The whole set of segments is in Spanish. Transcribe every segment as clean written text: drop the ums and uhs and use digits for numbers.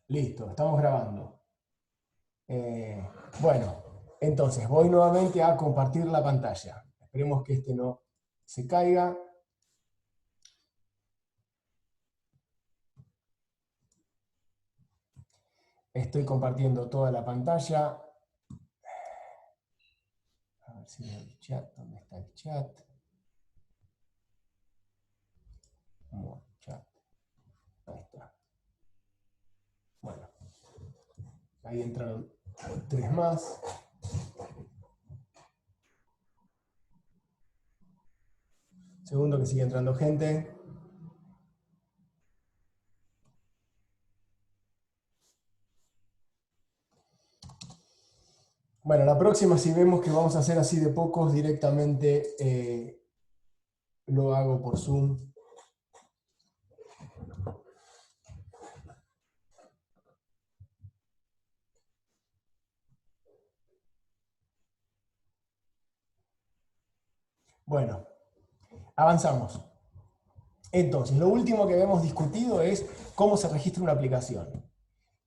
Listo, estamos grabando. Bueno, entonces voy nuevamente a compartir la pantalla. Esperemos que este no se caiga. Estoy compartiendo toda la pantalla. A ver si veo el chat. ¿Dónde está el chat? Bueno, chat. Ahí está. Bueno, ahí entraron 3 más. Segundo que sigue entrando gente. Bueno, la próxima, si vemos que vamos a hacer así de pocos, directamente lo hago por Zoom. Bueno, avanzamos. Entonces, lo último que habíamos discutido es cómo se registra una aplicación.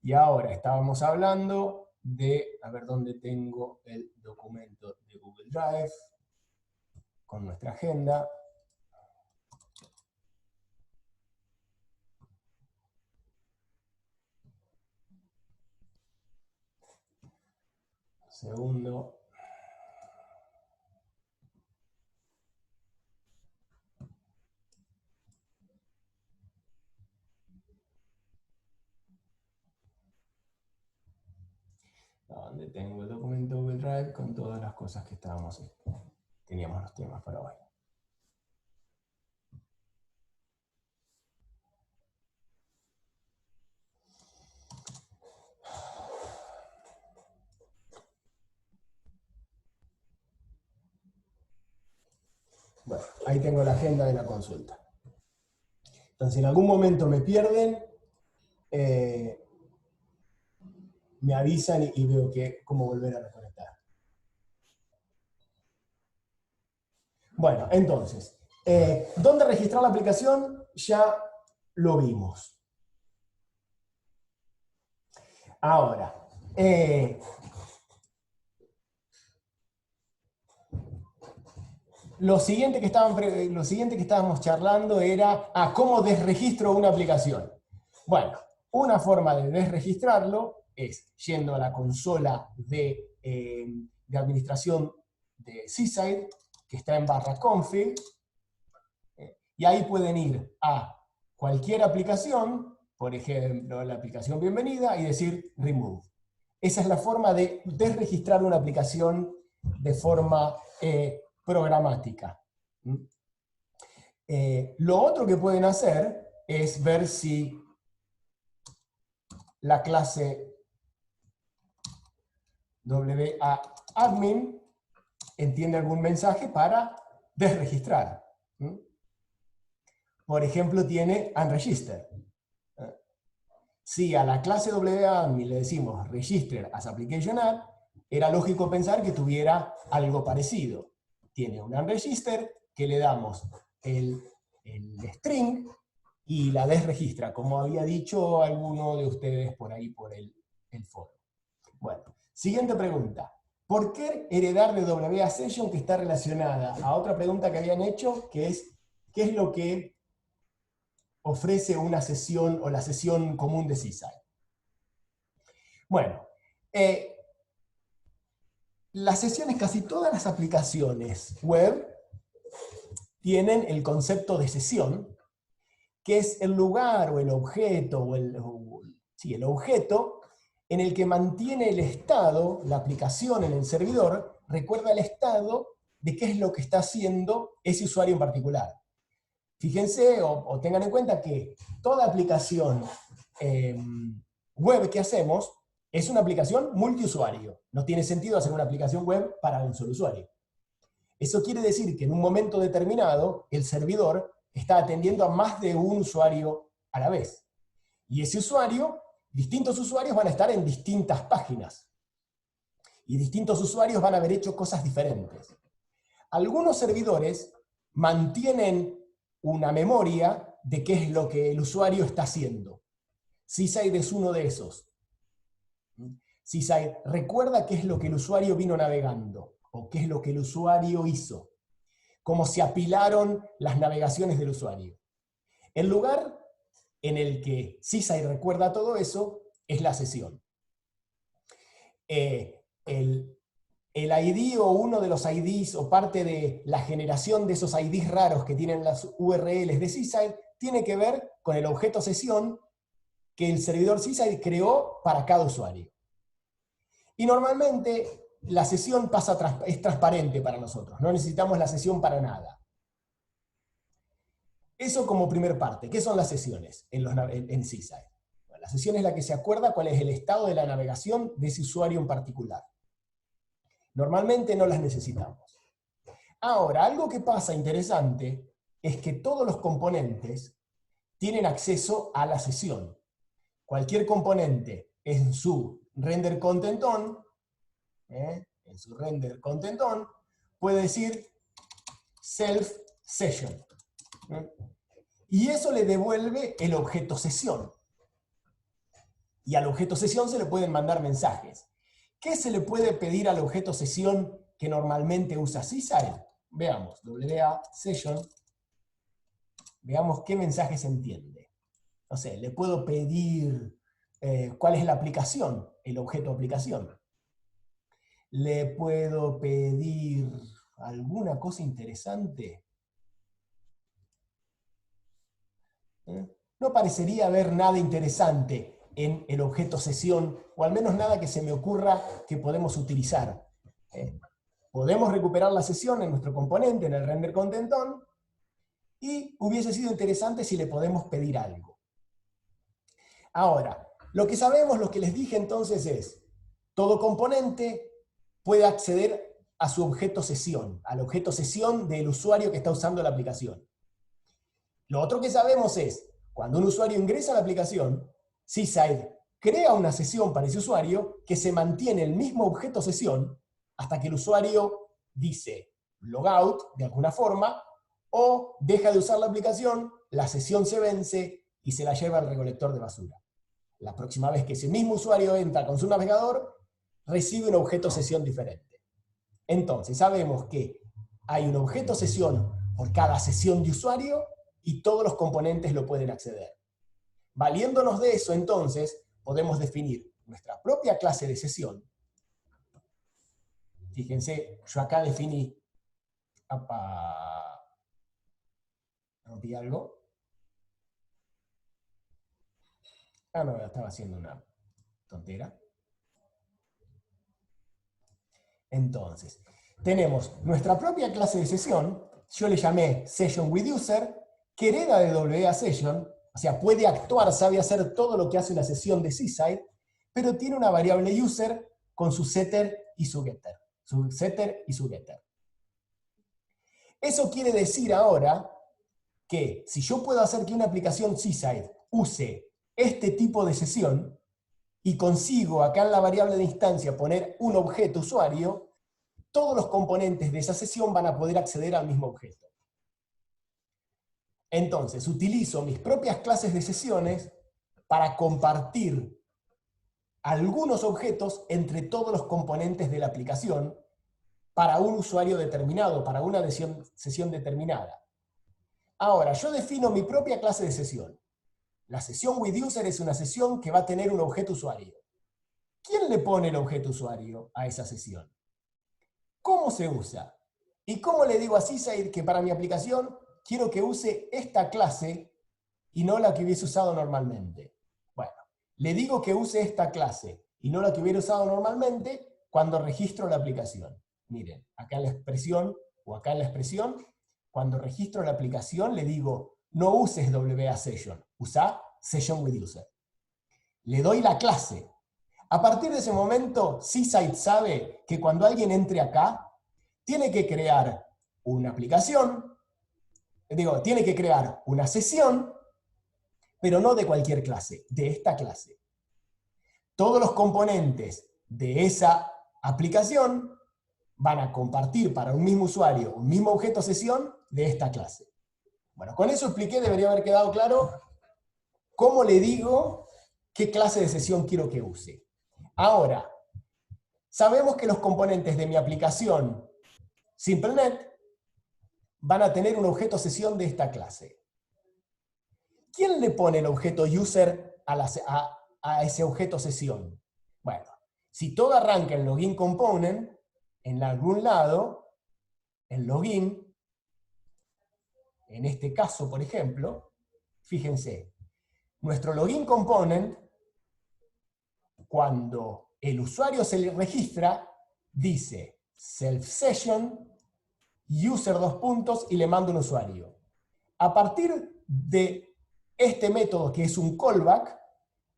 Y ahora estábamos hablando de, a ver dónde tengo el documento de Google Drive, con nuestra agenda. Segundo. Donde tengo el documento Google Drive con todas las cosas que teníamos los temas para hoy. Bueno, ahí tengo la agenda de la consulta. Entonces, si en algún momento me pierden, me avisan y veo cómo volver a reconectar. Bueno, entonces, ¿dónde registrar la aplicación? Ya lo vimos. Ahora, lo siguiente que estábamos charlando era cómo desregistro una aplicación. Bueno, una forma de desregistrarlo es yendo a la consola de administración de Seaside, que está en /config, y ahí pueden ir a cualquier aplicación, por ejemplo, la aplicación bienvenida, y decir remove. Esa es la forma de desregistrar una aplicación de forma programática. Lo otro que pueden hacer es ver si la clase WA-admin entiende algún mensaje para desregistrar. Por ejemplo, tiene unregister. Si a la clase WA-admin le decimos register as application app, era lógico pensar que tuviera algo parecido. Tiene un unregister que le damos el string y la desregistra, como había dicho alguno de ustedes por ahí por el foro. Bueno, siguiente pregunta. ¿Por qué heredar de WA Session, que está relacionada a otra pregunta que habían hecho, que es ¿qué es lo que ofrece una sesión o la sesión común de Seaside? Bueno, las sesiones, casi todas las aplicaciones web tienen el concepto de sesión, que es el lugar o el objeto, el objeto en el que mantiene el estado, la aplicación en el servidor, recuerda el estado de qué es lo que está haciendo ese usuario en particular. Fíjense o tengan en cuenta que toda aplicación web que hacemos es una aplicación multiusuario. No tiene sentido hacer una aplicación web para un solo usuario. Eso quiere decir que en un momento determinado el servidor está atendiendo a más de un usuario a la vez. Y ese usuario, distintos usuarios van a estar en distintas páginas. Y distintos usuarios van a haber hecho cosas diferentes. Algunos servidores mantienen una memoria de qué es lo que el usuario está haciendo. Seaside es uno de esos. Seaside recuerda qué es lo que el usuario vino navegando, o qué es lo que el usuario hizo, cómo se apilaron las navegaciones del usuario. El lugar en el que Seaside recuerda todo eso es la sesión. El ID o uno de los IDs o parte de la generación de esos IDs raros que tienen las URLs de Seaside tiene que ver con el objeto sesión que el servidor Seaside creó para cada usuario. Y normalmente la sesión es transparente para nosotros, no necesitamos la sesión para nada. Eso como primer parte. ¿Qué son las sesiones en Seaside? Bueno, la sesión es la que se acuerda cuál es el estado de la navegación de ese usuario en particular. Normalmente no las necesitamos. Ahora, algo que pasa interesante es que todos los componentes tienen acceso a la sesión. Cualquier componente en su render content on, puede decir self session. Y eso le devuelve el objeto sesión. Y al objeto sesión se le pueden mandar mensajes. ¿Qué se le puede pedir al objeto sesión que normalmente usa Seaside? Veamos, WA session. Veamos qué mensajes entiende. No sé, le puedo pedir cuál es la aplicación, el objeto aplicación. Le puedo pedir alguna cosa interesante. No parecería haber nada interesante en el objeto sesión, o al menos nada que se me ocurra que podemos utilizar. Podemos recuperar la sesión en nuestro componente, en el render content on, y hubiese sido interesante si le podemos pedir algo. Ahora, lo que sabemos, lo que les dije entonces es, todo componente puede acceder a su objeto sesión, al objeto sesión del usuario que está usando la aplicación. Lo otro que sabemos es, cuando un usuario ingresa a la aplicación, Seaside crea una sesión para ese usuario que se mantiene el mismo objeto sesión hasta que el usuario dice logout de alguna forma o deja de usar la aplicación, la sesión se vence y se la lleva al recolector de basura. La próxima vez que ese mismo usuario entra con su navegador, recibe un objeto sesión diferente. Entonces sabemos que hay un objeto sesión por cada sesión de usuario y todos los componentes lo pueden acceder. Valiéndonos de eso, entonces, podemos definir nuestra propia clase de sesión. Fíjense, yo acá definí... ¿Rompí algo? Ah, no, estaba haciendo una tontera. Entonces, tenemos nuestra propia clase de sesión, yo le llamé SessionWithUser, que hereda de WA Session, o sea, puede actuar, sabe hacer todo lo que hace una sesión de Seaside, pero tiene una variable user con su setter y su getter. Eso quiere decir ahora que si yo puedo hacer que una aplicación Seaside use este tipo de sesión, y consigo acá en la variable de instancia poner un objeto usuario, todos los componentes de esa sesión van a poder acceder al mismo objeto. Entonces, utilizo mis propias clases de sesiones para compartir algunos objetos entre todos los componentes de la aplicación para un usuario determinado, para una sesión determinada. Ahora, yo defino mi propia clase de sesión. La sesión WithUser es una sesión que va a tener un objeto usuario. ¿Quién le pone el objeto usuario a esa sesión? ¿Cómo se usa? ¿Y cómo le digo a Seaside que para mi aplicación quiero que use esta clase y no la que hubiese usado normalmente? Bueno, le digo que use esta clase y no la que hubiera usado normalmente cuando registro la aplicación. Miren, acá en la expresión, o acá en la expresión, cuando registro la aplicación le digo, no uses WA Session, usa SessionWithUser. Le doy la clase. A partir de ese momento, Seaside sabe que cuando alguien entre acá, tiene que crear una aplicación, tiene que crear una sesión, pero no de cualquier clase, de esta clase. Todos los componentes de esa aplicación van a compartir para un mismo usuario un mismo objeto sesión de esta clase. Bueno, con eso expliqué, debería haber quedado claro cómo le digo qué clase de sesión quiero que use. Ahora, sabemos que los componentes de mi aplicación SimpleNet van a tener un objeto sesión de esta clase. ¿Quién le pone el objeto user a ese objeto sesión? Bueno, si todo arranca en login component, en algún lado, el login, en este caso, por ejemplo, fíjense, nuestro login component, cuando el usuario se le registra, dice self session, user dos puntos y le manda un usuario. A partir de este método, que es un callback,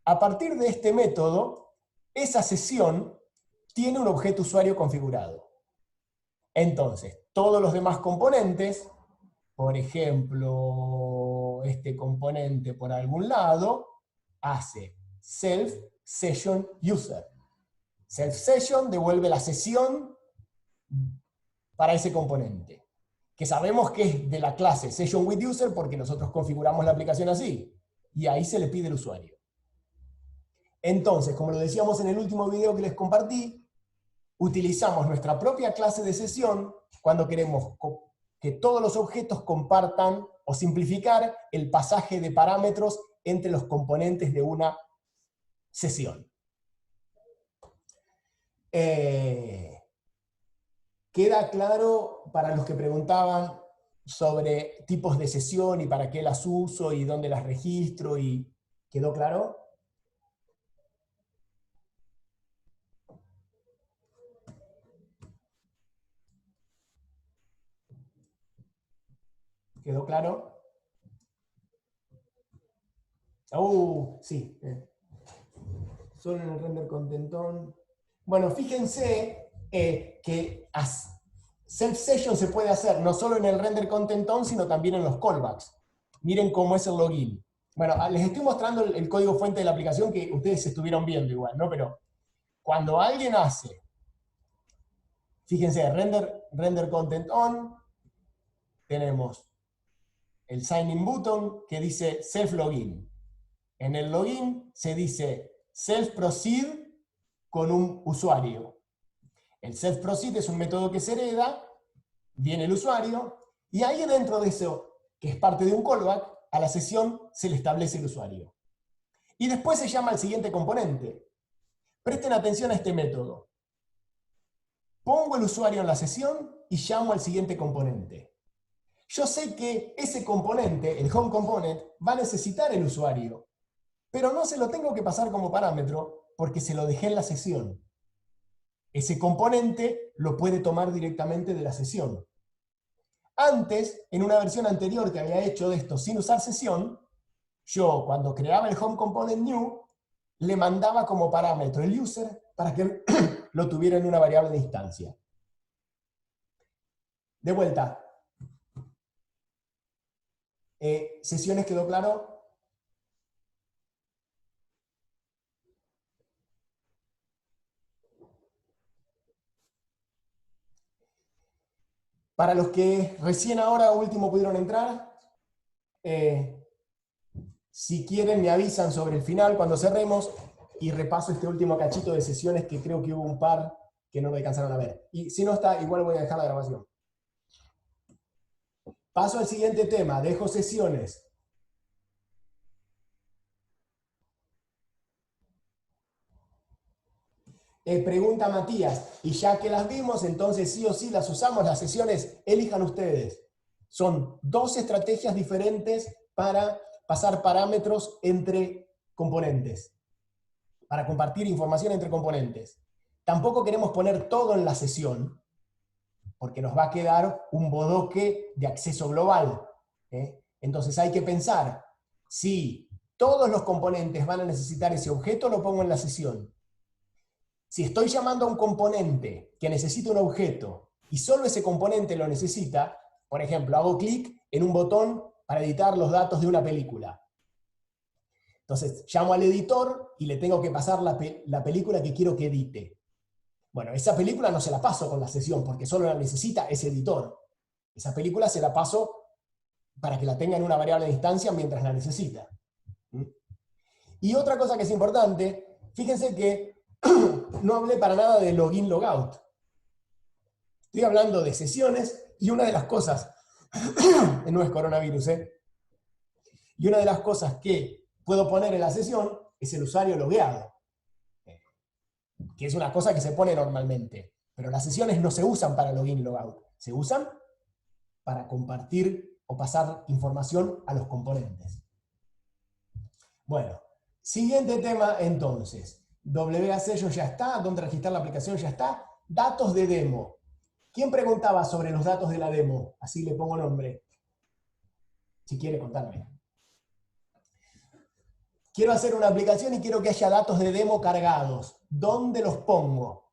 a partir de este método, esa sesión tiene un objeto usuario configurado. Entonces, todos los demás componentes, por ejemplo, este componente por algún lado, hace self session user. Self session devuelve la sesión para ese componente, que sabemos que es de la clase session with user porque nosotros configuramos la aplicación así, y ahí se le pide el usuario. Entonces, como lo decíamos en el último video que les compartí, utilizamos nuestra propia clase de sesión cuando queremos que todos los objetos compartan o simplificar el pasaje de parámetros entre los componentes de una sesión. ¿Queda claro para los que preguntaban sobre tipos de sesión y para qué las uso y dónde las registro? ¿Y quedó claro? ¿Quedó claro? Sí. Solo en el render contentón. Bueno, fíjense que self session se puede hacer no solo en el render contentón, sino también en los callbacks. Miren cómo es el login. Bueno, les estoy mostrando el código fuente de la aplicación que ustedes estuvieron viendo igual, ¿no? Pero cuando alguien hace, fíjense, render content on, tenemos el sign in button que dice self login. En el login se dice self proceed con un usuario. El self proceed es un método que se hereda, viene el usuario, y ahí dentro de eso, que es parte de un callback, a la sesión se le establece el usuario. Y después se llama al siguiente componente. Presten atención a este método. Pongo el usuario en la sesión y llamo al siguiente componente. Yo sé que ese componente, el home component, va a necesitar el usuario, pero no se lo tengo que pasar como parámetro porque se lo dejé en la sesión. Ese componente lo puede tomar directamente de la sesión. Antes, en una versión anterior que había hecho de esto sin usar sesión, yo cuando creaba el home component new, le mandaba como parámetro el user para que lo tuviera en una variable de instancia. De vuelta. ¿Sesiones quedó claro? Para los que recién ahora último pudieron entrar, si quieren me avisan sobre el final cuando cerremos y repaso este último cachito de sesiones que creo que hubo un par que no me alcanzaron a ver. Y si no está, igual voy a dejar la grabación. Paso al siguiente tema, dejo sesiones. Pregunta Matías, y ya que las vimos, entonces sí o sí las usamos, las sesiones, elijan ustedes. Son dos estrategias diferentes para pasar parámetros entre componentes, para compartir información entre componentes. Tampoco queremos poner todo en la sesión, porque nos va a quedar un bodoque de acceso global. Entonces hay que pensar, si todos los componentes van a necesitar ese objeto, lo pongo en la sesión. Si estoy llamando a un componente que necesita un objeto y solo ese componente lo necesita, por ejemplo, hago clic en un botón para editar los datos de una película. Entonces, llamo al editor y le tengo que pasar la película que quiero que edite. Bueno, esa película no se la paso con la sesión porque solo la necesita ese editor. Esa película se la paso para que la tenga en una variable de instancia mientras la necesita. Y otra cosa que es importante, fíjense que no hablé para nada de login logout. Estoy hablando de sesiones y una de las cosas, no es coronavirus, y una de las cosas que puedo poner en la sesión es el usuario logueado, que es una cosa que se pone normalmente. Pero las sesiones no se usan para login y logout, se usan para compartir o pasar información a los componentes. Bueno, siguiente tema entonces. WA-sello ya está, dónde registrar la aplicación ya está. Datos de demo. ¿Quién preguntaba sobre los datos de la demo? Así le pongo nombre. Si quiere contarme. Quiero hacer una aplicación y quiero que haya datos de demo cargados. ¿Dónde los pongo?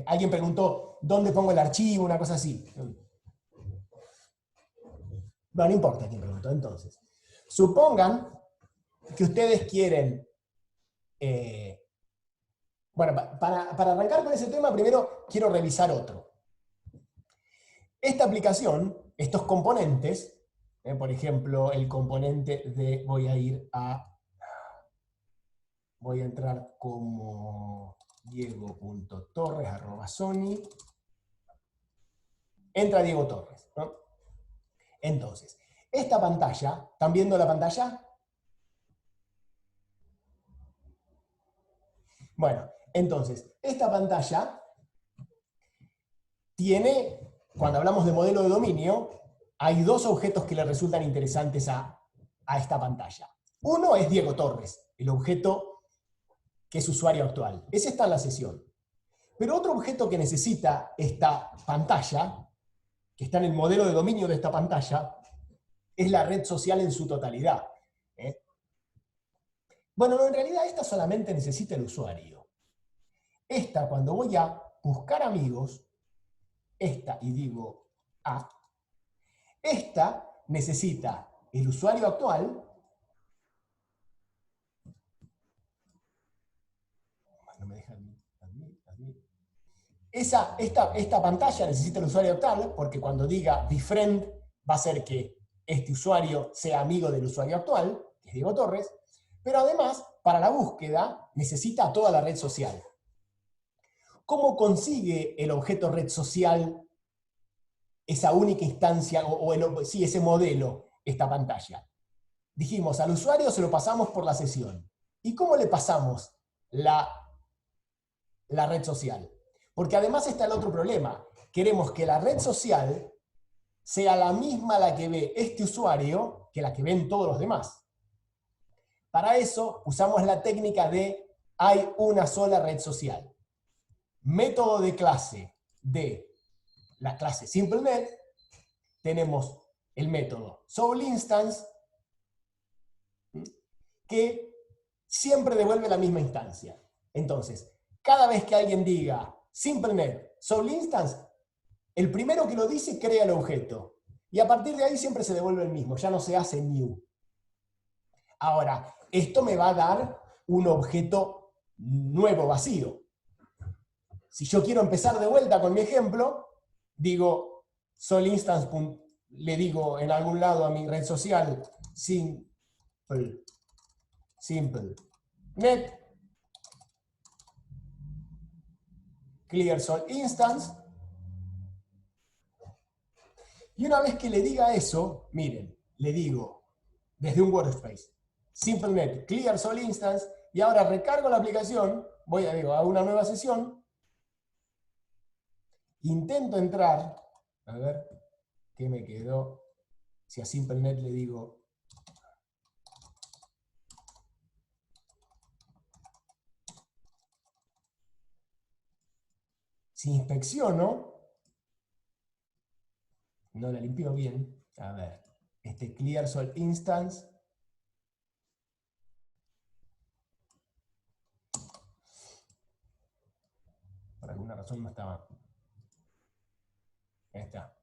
Alguien preguntó, ¿dónde pongo el archivo? Una cosa así. No importa quién preguntó, entonces. Supongan que ustedes quieren... bueno, para arrancar con ese tema, primero quiero revisar otro. Esta aplicación, estos componentes, por ejemplo, el componente de... Voy a entrar como diego.torres@sony. Entra Diego Torres, ¿no? Entonces, esta pantalla, ¿están viendo la pantalla? Bueno, entonces, esta pantalla tiene, cuando hablamos de modelo de dominio, hay dos objetos que le resultan interesantes a esta pantalla. Uno es Diego Torres, el objeto que es usuario actual. Ese está en la sesión. Pero otro objeto que necesita esta pantalla, que está en el modelo de dominio de esta pantalla, es la red social en su totalidad. Bueno, no, en realidad esta solamente necesita el usuario. Esta, cuando voy a buscar amigos, esta, y digo A, esta necesita el usuario actual, no me deja esta pantalla necesita el usuario actual, porque cuando diga befriend va a hacer que este usuario sea amigo del usuario actual, que es Diego Torres, pero además, para la búsqueda, necesita toda la red social. ¿Cómo consigue el objeto red social esa única instancia, sí, ese modelo, esta pantalla? Dijimos, al usuario se lo pasamos por la sesión. ¿Y cómo le pasamos la red social? Porque además está el otro problema. Queremos que la red social sea la misma la que ve este usuario que la que ven todos los demás. Para eso usamos la técnica de hay una sola red social. Método de clase de la clase SimpleNet, tenemos el método SoulInstance, que siempre devuelve la misma instancia. Entonces, cada vez que alguien diga SimpleNet, SoulInstance, el primero que lo dice crea el objeto. Y a partir de ahí siempre se devuelve el mismo, ya no se hace new. Ahora, esto me va a dar un objeto nuevo, vacío. Si yo quiero empezar de vuelta con mi ejemplo, digo SoulInstance, le digo en algún lado a mi red social SimpleNet, clear SoulInstance. Y una vez que le diga eso, miren, le digo desde un workspace, SimpleNet, clear SoulInstance, y ahora recargo la aplicación, a una nueva sesión, intento entrar, a ver qué me quedó, si a SimpleNet le digo, si inspecciono, no la limpio bien, a ver, clear SoulInstance, por alguna razón no estaba. Ahí está.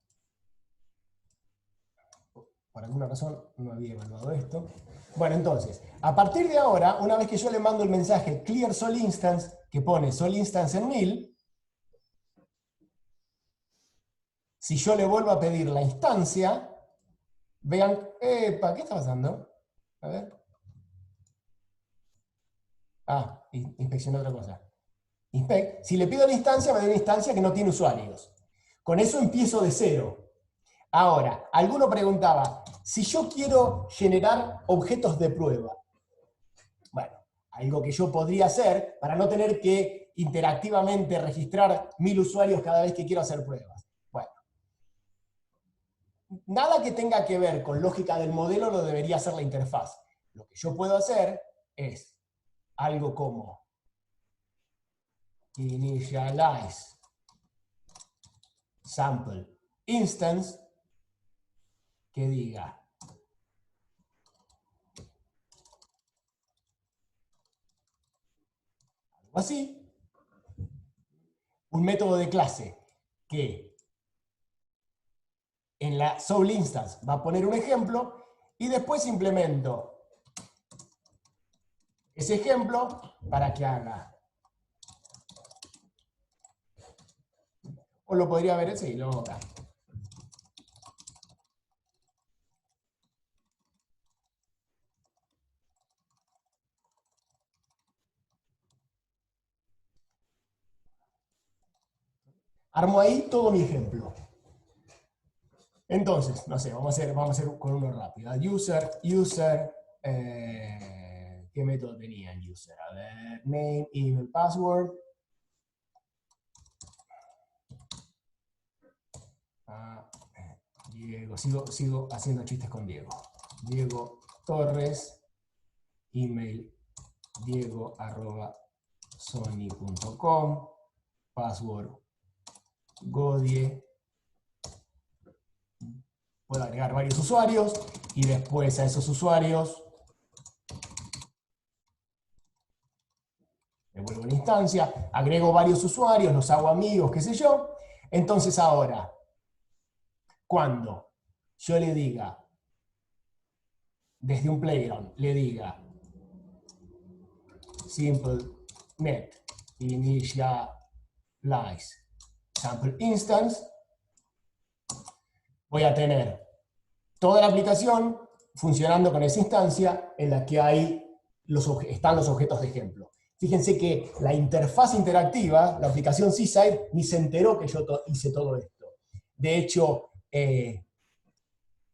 Por alguna razón no había evaluado esto. Bueno, entonces, a partir de ahora, una vez que yo le mando el mensaje clear SoulInstance, que pone SoulInstance en 1000, si yo le vuelvo a pedir la instancia, Vean, ¿para qué está pasando? A ver. Ah, inspeccioné otra cosa. Inspect. Si le pido la instancia, me da una instancia que no tiene usuarios. Con eso empiezo de cero. Ahora, alguno preguntaba, si yo quiero generar objetos de prueba, bueno, algo que yo podría hacer para no tener que interactivamente registrar 1000 usuarios cada vez que quiero hacer pruebas. Bueno, nada que tenga que ver con lógica del modelo lo debería hacer la interfaz. Lo que yo puedo hacer es algo como initialize sample instance que diga algo así, un método de clase que en la soul instance va a poner un ejemplo y después implemento ese ejemplo para que haga. O lo podría ver ese y luego acá. Armo ahí todo mi ejemplo. Entonces, no sé, vamos a hacer con uno rápido. User, ¿qué método tenía el user? A ver, name, email, password. Diego, sigo haciendo chistes con Diego. Diego Torres, email diego@sony.com, password Godie. Puedo agregar varios usuarios y después a esos usuarios le vuelvo una instancia, agrego varios usuarios, los hago amigos, qué sé yo. Entonces ahora, cuando yo le diga, desde un playground, le diga simple net initialize sample instance, voy a tener toda la aplicación funcionando con esa instancia en la que están los objetos de ejemplo. Fíjense que la interfaz interactiva, la aplicación Seaside, ni se enteró que yo hice todo esto. De hecho,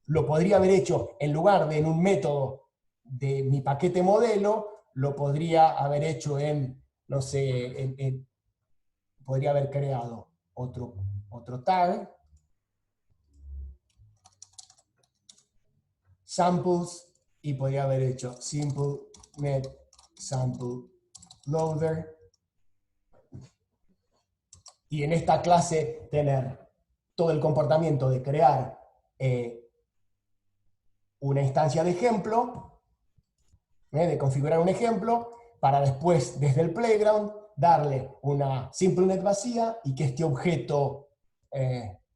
lo podría haber hecho en lugar de en un método de mi paquete modelo, lo podría haber hecho en, no sé, podría haber creado otro tag, samples, y podría haber hecho simple net sample loader, y en esta clase tener todo el comportamiento de crear una instancia de ejemplo, de configurar un ejemplo, para después, desde el playground, darle una SimpleNet vacía y que este objeto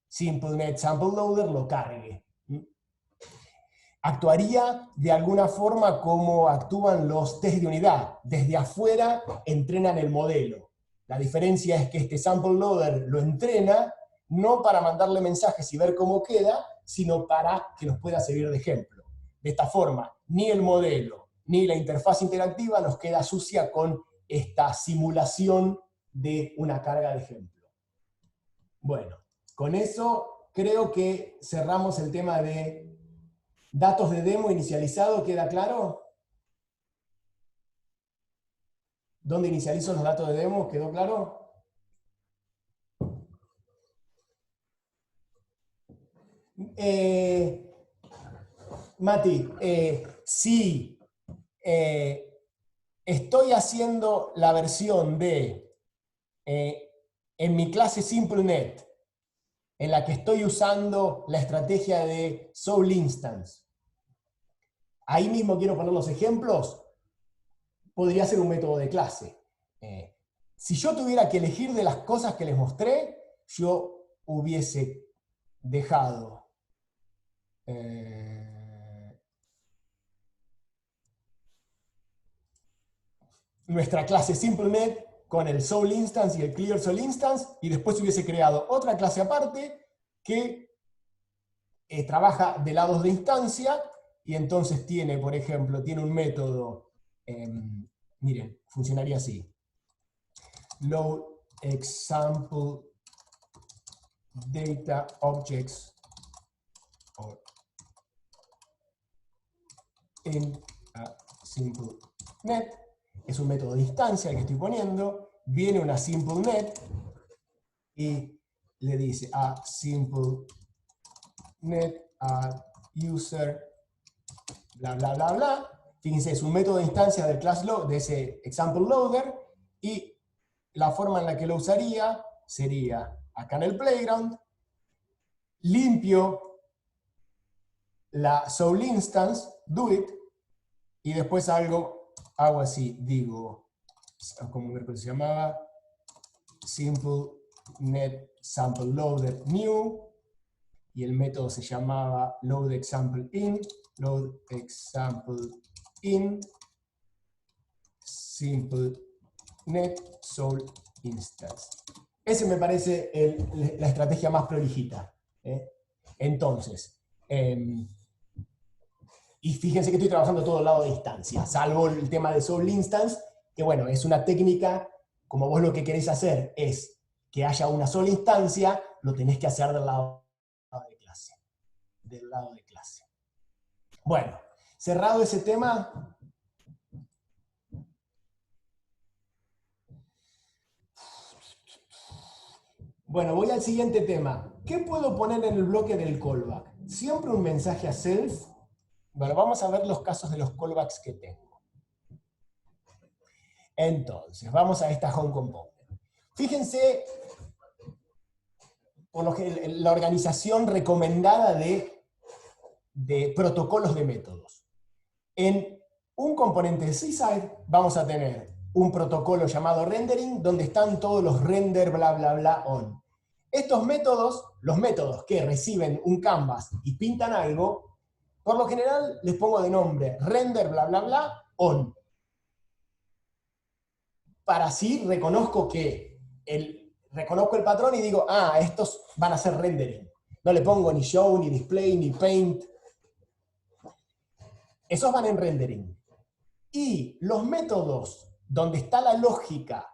SimpleNet Sample Loader lo cargue. Actuaría de alguna forma como actúan los test de unidad. Desde afuera entrenan el modelo. La diferencia es que este Sample Loader lo entrena no para mandarle mensajes y ver cómo queda, sino para que nos pueda servir de ejemplo. De esta forma, ni el modelo ni la interfaz interactiva nos queda sucia con esta simulación de una carga de ejemplo. Bueno, con eso creo que cerramos el tema de datos de demo inicializado. ¿Queda claro? ¿Dónde inicializo los datos de demo? ¿Quedó claro? Mati, si estoy haciendo la versión de, en mi clase SimpleNet, en la que estoy usando la estrategia de Soul Instance, ahí mismo quiero poner los ejemplos, podría ser un método de clase. Si yo tuviera que elegir de las cosas que les mostré, yo hubiese dejado nuestra clase SimpleNet con el Soul Instance y el Clear Soul Instance, y después hubiese creado otra clase aparte que trabaja de lados de instancia, y entonces tiene, por ejemplo, tiene un método, miren, funcionaría así. Load example data objects or in a simple net. Es un método de instancia el que estoy poniendo. Viene una simple net y le dice a simple net a user bla bla bla bla. Fíjense, es un método de instancia del class load, de ese example loader, y la forma en la que lo usaría sería acá en el playground, limpio la soul instance, do it, y después hago así, digo, como se llamaba, simple net sample loader new, y el método se llamaba load example in simple net soul instance. Ese me parece la estrategia más prolijita. Entonces, y fíjense que estoy trabajando todo el lado de instancia, salvo el tema de soul instance, que bueno, es una técnica, como vos lo que querés hacer es que haya una sola instancia, lo tenés que hacer del lado de clase. Del lado de clase. Bueno, cerrado ese tema. Bueno, voy al siguiente tema. ¿Qué puedo poner en el bloque del callback? Siempre un mensaje a self. Bueno, vamos a ver los casos de los callbacks que tengo. Entonces, vamos a esta home component. Fíjense por lo que la organización recomendada de protocolos de métodos. En un componente de C-Side vamos a tener un protocolo llamado rendering, donde están todos los render bla bla bla on. Estos métodos, los métodos que reciben un canvas y pintan algo, por lo general les pongo de nombre render bla bla bla on. Para así reconozco el patrón y digo, ah, estos van a ser rendering. No le pongo ni show, ni display, ni paint. Esos van en rendering. Y los métodos donde está la lógica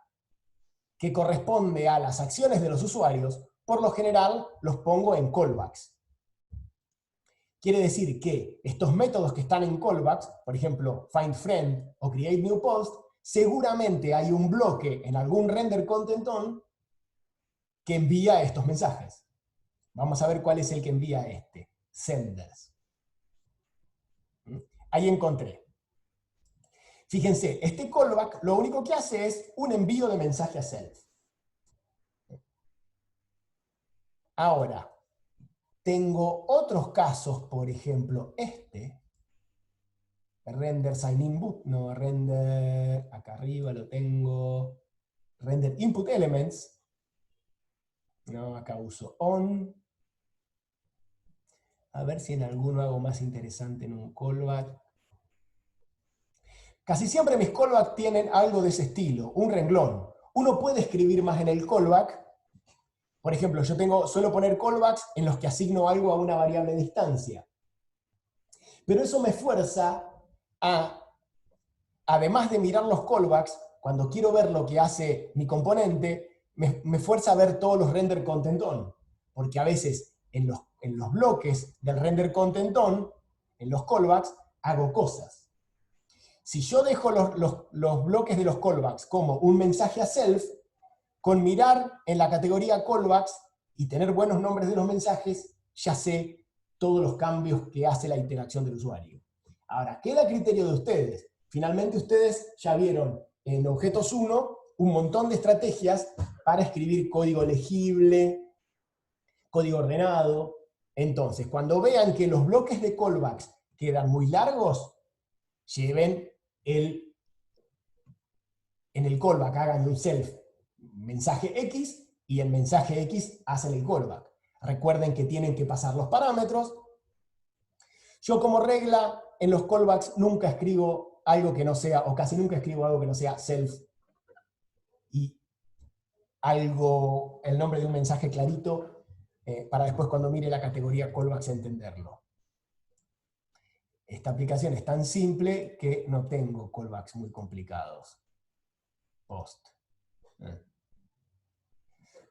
que corresponde a las acciones de los usuarios, por lo general los pongo en callbacks. Quiere decir que estos métodos que están en callbacks, por ejemplo, find friend o create new post, seguramente hay un bloque en algún render content on que envía estos mensajes. Vamos a ver cuál es el que envía este. Senders. Ahí encontré. Fíjense, este callback lo único que hace es un envío de mensaje a self. Ahora, tengo otros casos, por ejemplo, render sign input, no, render, acá arriba lo tengo, render input elements, no, acá uso on. A ver si en alguno hago más interesante en un callback. Casi siempre mis callbacks tienen algo de ese estilo, un renglón. Uno puede escribir más en el callback. Por ejemplo, yo suelo poner callbacks en los que asigno algo a una variable de instancia. Pero eso me fuerza a, además de mirar los callbacks, cuando quiero ver lo que hace mi componente, me fuerza a ver todos los render content on. Porque a veces en los bloques del render content on, en los callbacks, hago cosas. Si yo dejo los bloques de los callbacks como un mensaje a self, con mirar en la categoría callbacks y tener buenos nombres de los mensajes, ya sé todos los cambios que hace la interacción del usuario. Ahora, queda a criterio de ustedes. Finalmente ustedes ya vieron en Objetos 1 un montón de estrategias para escribir código legible, código ordenado. Entonces, cuando vean que los bloques de callbacks quedan muy largos, lleven en el callback, hagan un self mensaje X, y el mensaje X hacen el callback. Recuerden que tienen que pasar los parámetros. Yo como regla, en los callbacks nunca escribo algo que no sea, o casi nunca escribo algo que no sea self, y el nombre de un mensaje clarito, para después cuando mire la categoría callbacks entenderlo. Esta aplicación es tan simple que no tengo callbacks muy complicados. Post.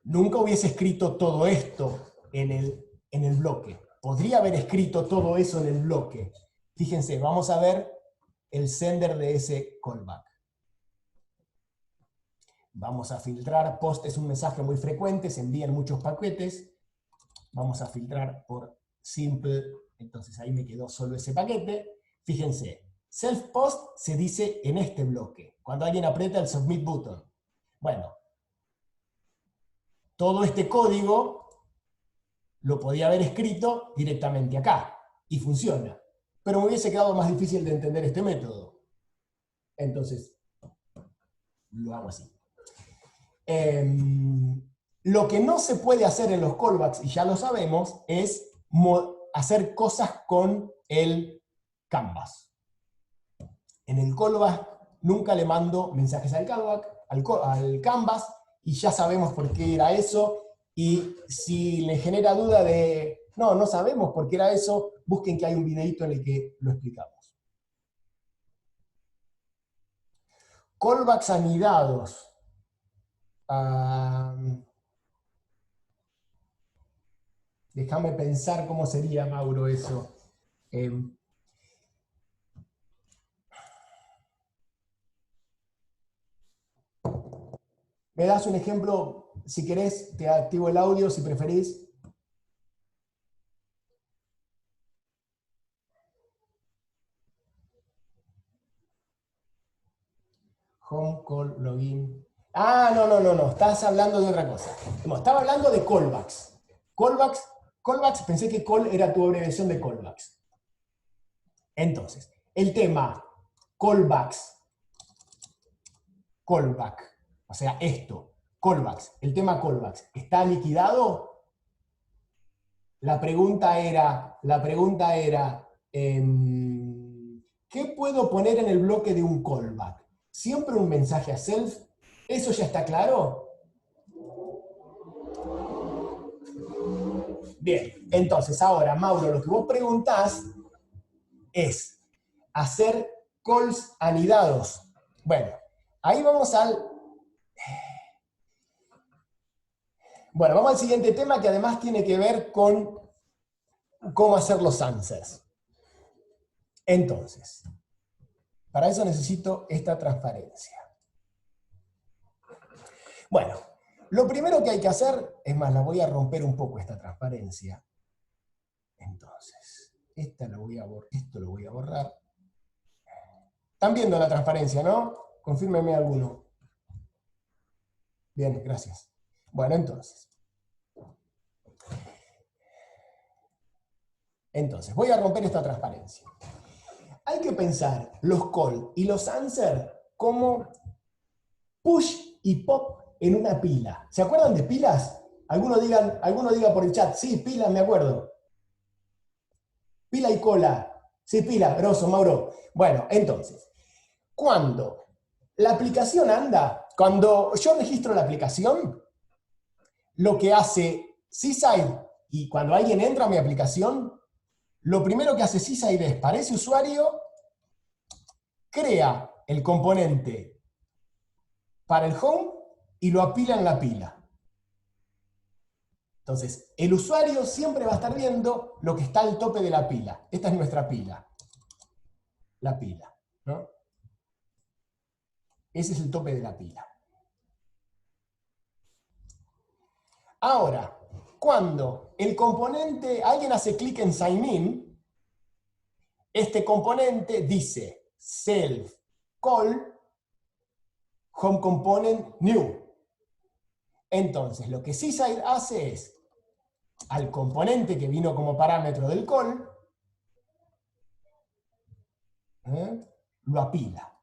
Nunca hubiese escrito todo esto en el bloque. Podría haber escrito todo eso en el bloque. Fíjense, vamos a ver el sender de ese callback. Vamos a filtrar. Post es un mensaje muy frecuente, se envían muchos paquetes. Vamos a filtrar por simple. Entonces ahí me quedó solo ese paquete. Fíjense, self post se dice en este bloque, cuando alguien aprieta el submit button. Bueno, todo este código lo podía haber escrito directamente acá, y funciona. Pero me hubiese quedado más difícil de entender este método. Entonces, lo hago así. Lo que no se puede hacer en los callbacks, y ya lo sabemos, es hacer cosas con el canvas. En el callback nunca le mando mensajes al callback, al canvas, y ya sabemos por qué era eso, y si le genera duda de, no sabemos por qué era eso, busquen que hay un videito en el que lo explicamos. Callbacks anidados. Déjame pensar cómo sería, Mauro, eso. ¿Me das un ejemplo? Si querés, te activo el audio, si preferís. Home, call, login. Ah, no. Estás hablando de otra cosa. Estaba hablando de callbacks. Callbacks, pensé que call era tu abreviación de callbacks. Entonces, el tema callback, o sea, esto, callbacks, el tema callbacks, ¿está liquidado? La pregunta era, ¿qué puedo poner en el bloque de un callback? ¿Siempre un mensaje a self? ¿Eso ya está claro? Bien, entonces ahora, Mauro, lo que vos preguntás es hacer calls anidados. Bueno, ahí vamos vamos al siguiente tema que además tiene que ver con cómo hacer los answers. Entonces, para eso necesito esta transparencia. Bueno, lo primero que hay que hacer, es más, la voy a romper un poco esta transparencia. Entonces, esto lo voy a borrar. ¿Están viendo la transparencia, no? Confírmeme alguno. Bien, gracias. Bueno, entonces, voy a romper esta transparencia. Hay que pensar los call y los answer como push y pop en una pila. ¿Se acuerdan de pilas? Alguno diga por el chat, sí, pilas, me acuerdo. Pila y cola. Sí, pila, grosso, Mauro. Bueno, entonces, cuando la aplicación anda, cuando yo registro la aplicación, lo que hace Seaside, y cuando alguien entra a mi aplicación, lo primero que hace Seaside es, para ese usuario, crea el componente para el home y lo apila en la pila. Entonces, el usuario siempre va a estar viendo lo que está al tope de la pila. Esta es nuestra pila. La pila, ¿no? Ese es el tope de la pila. Ahora, cuando el componente, alguien hace clic en Sign In, este componente dice self call home component new. Entonces, lo que Seaside hace es, al componente que vino como parámetro del call, lo apila.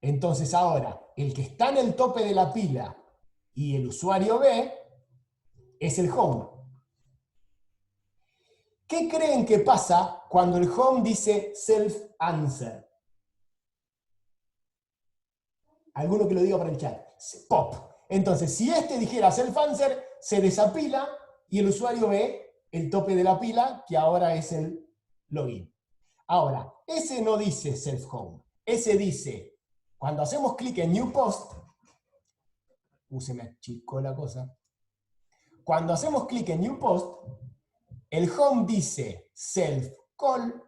Entonces ahora, el que está en el tope de la pila y el usuario ve, es el home. ¿Qué creen que pasa cuando el home dice self answer? Alguno que lo diga para el chat. Pop. Entonces, si este dijera self answer, se desapila y el usuario ve el tope de la pila, que ahora es el login. Ahora, ese no dice self-home, ese dice, cuando hacemos clic en New Post, se me achicó la cosa, cuando hacemos clic en New Post, el home dice self-call,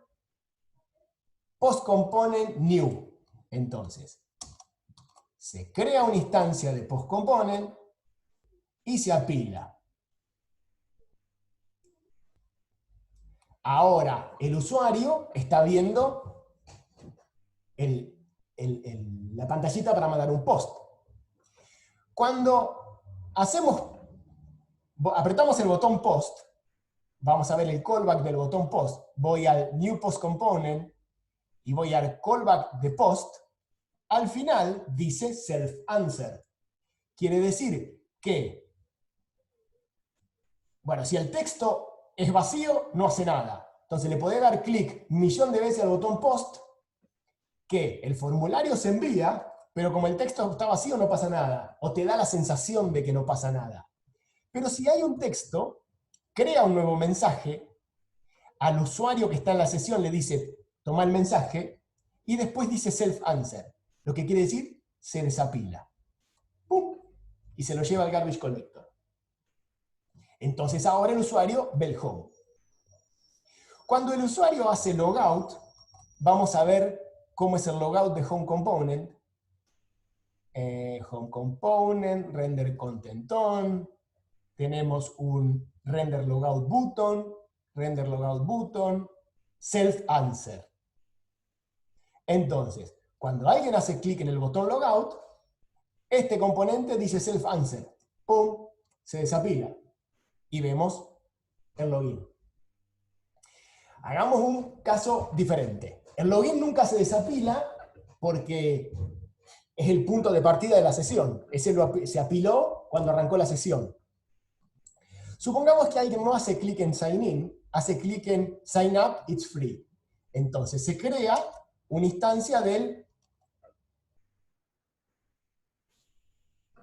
post component new. Entonces, se crea una instancia de post component y se apila. Ahora, el usuario está viendo la pantallita para mandar un post. Cuando apretamos el botón post, vamos a ver el callback del botón post, voy al new post component y voy al callback de post, al final dice self answer. Quiere decir que, bueno, si el texto es vacío, no hace nada. Entonces le podés dar clic 1.000.000 de veces al botón post, que el formulario se envía, pero como el texto está vacío no pasa nada, o te da la sensación de que no pasa nada. Pero si hay un texto, crea un nuevo mensaje, al usuario que está en la sesión le dice, toma el mensaje, y después dice self-answer, lo que quiere decir, se desapila. ¡Pum! Y se lo lleva al garbage collector. Entonces ahora el usuario ve el home. Cuando el usuario hace logout, vamos a ver cómo es el logout de home component. Home component, render content on, tenemos un render logout button, self answer. Entonces, cuando alguien hace clic en el botón logout, este componente dice self answer. ¡Pum! Se desapila. Y vemos el login. Hagamos un caso diferente. El login nunca se desapila porque es el punto de partida de la sesión. Ese se apiló cuando arrancó la sesión. Supongamos que alguien no hace clic en sign in, hace clic en sign up, it's free. Entonces se crea una instancia del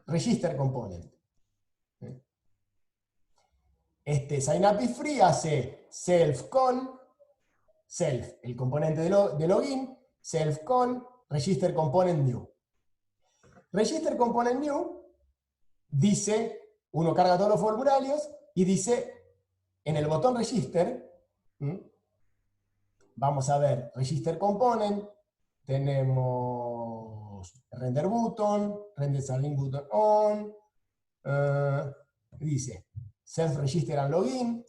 register component. Este sign up is free hace self call, self, el componente de login, self call, register component new. Register component new dice, uno carga todos los formularios y dice, en el botón register, vamos a ver register component, tenemos render button, render starting button on, dice self register and login,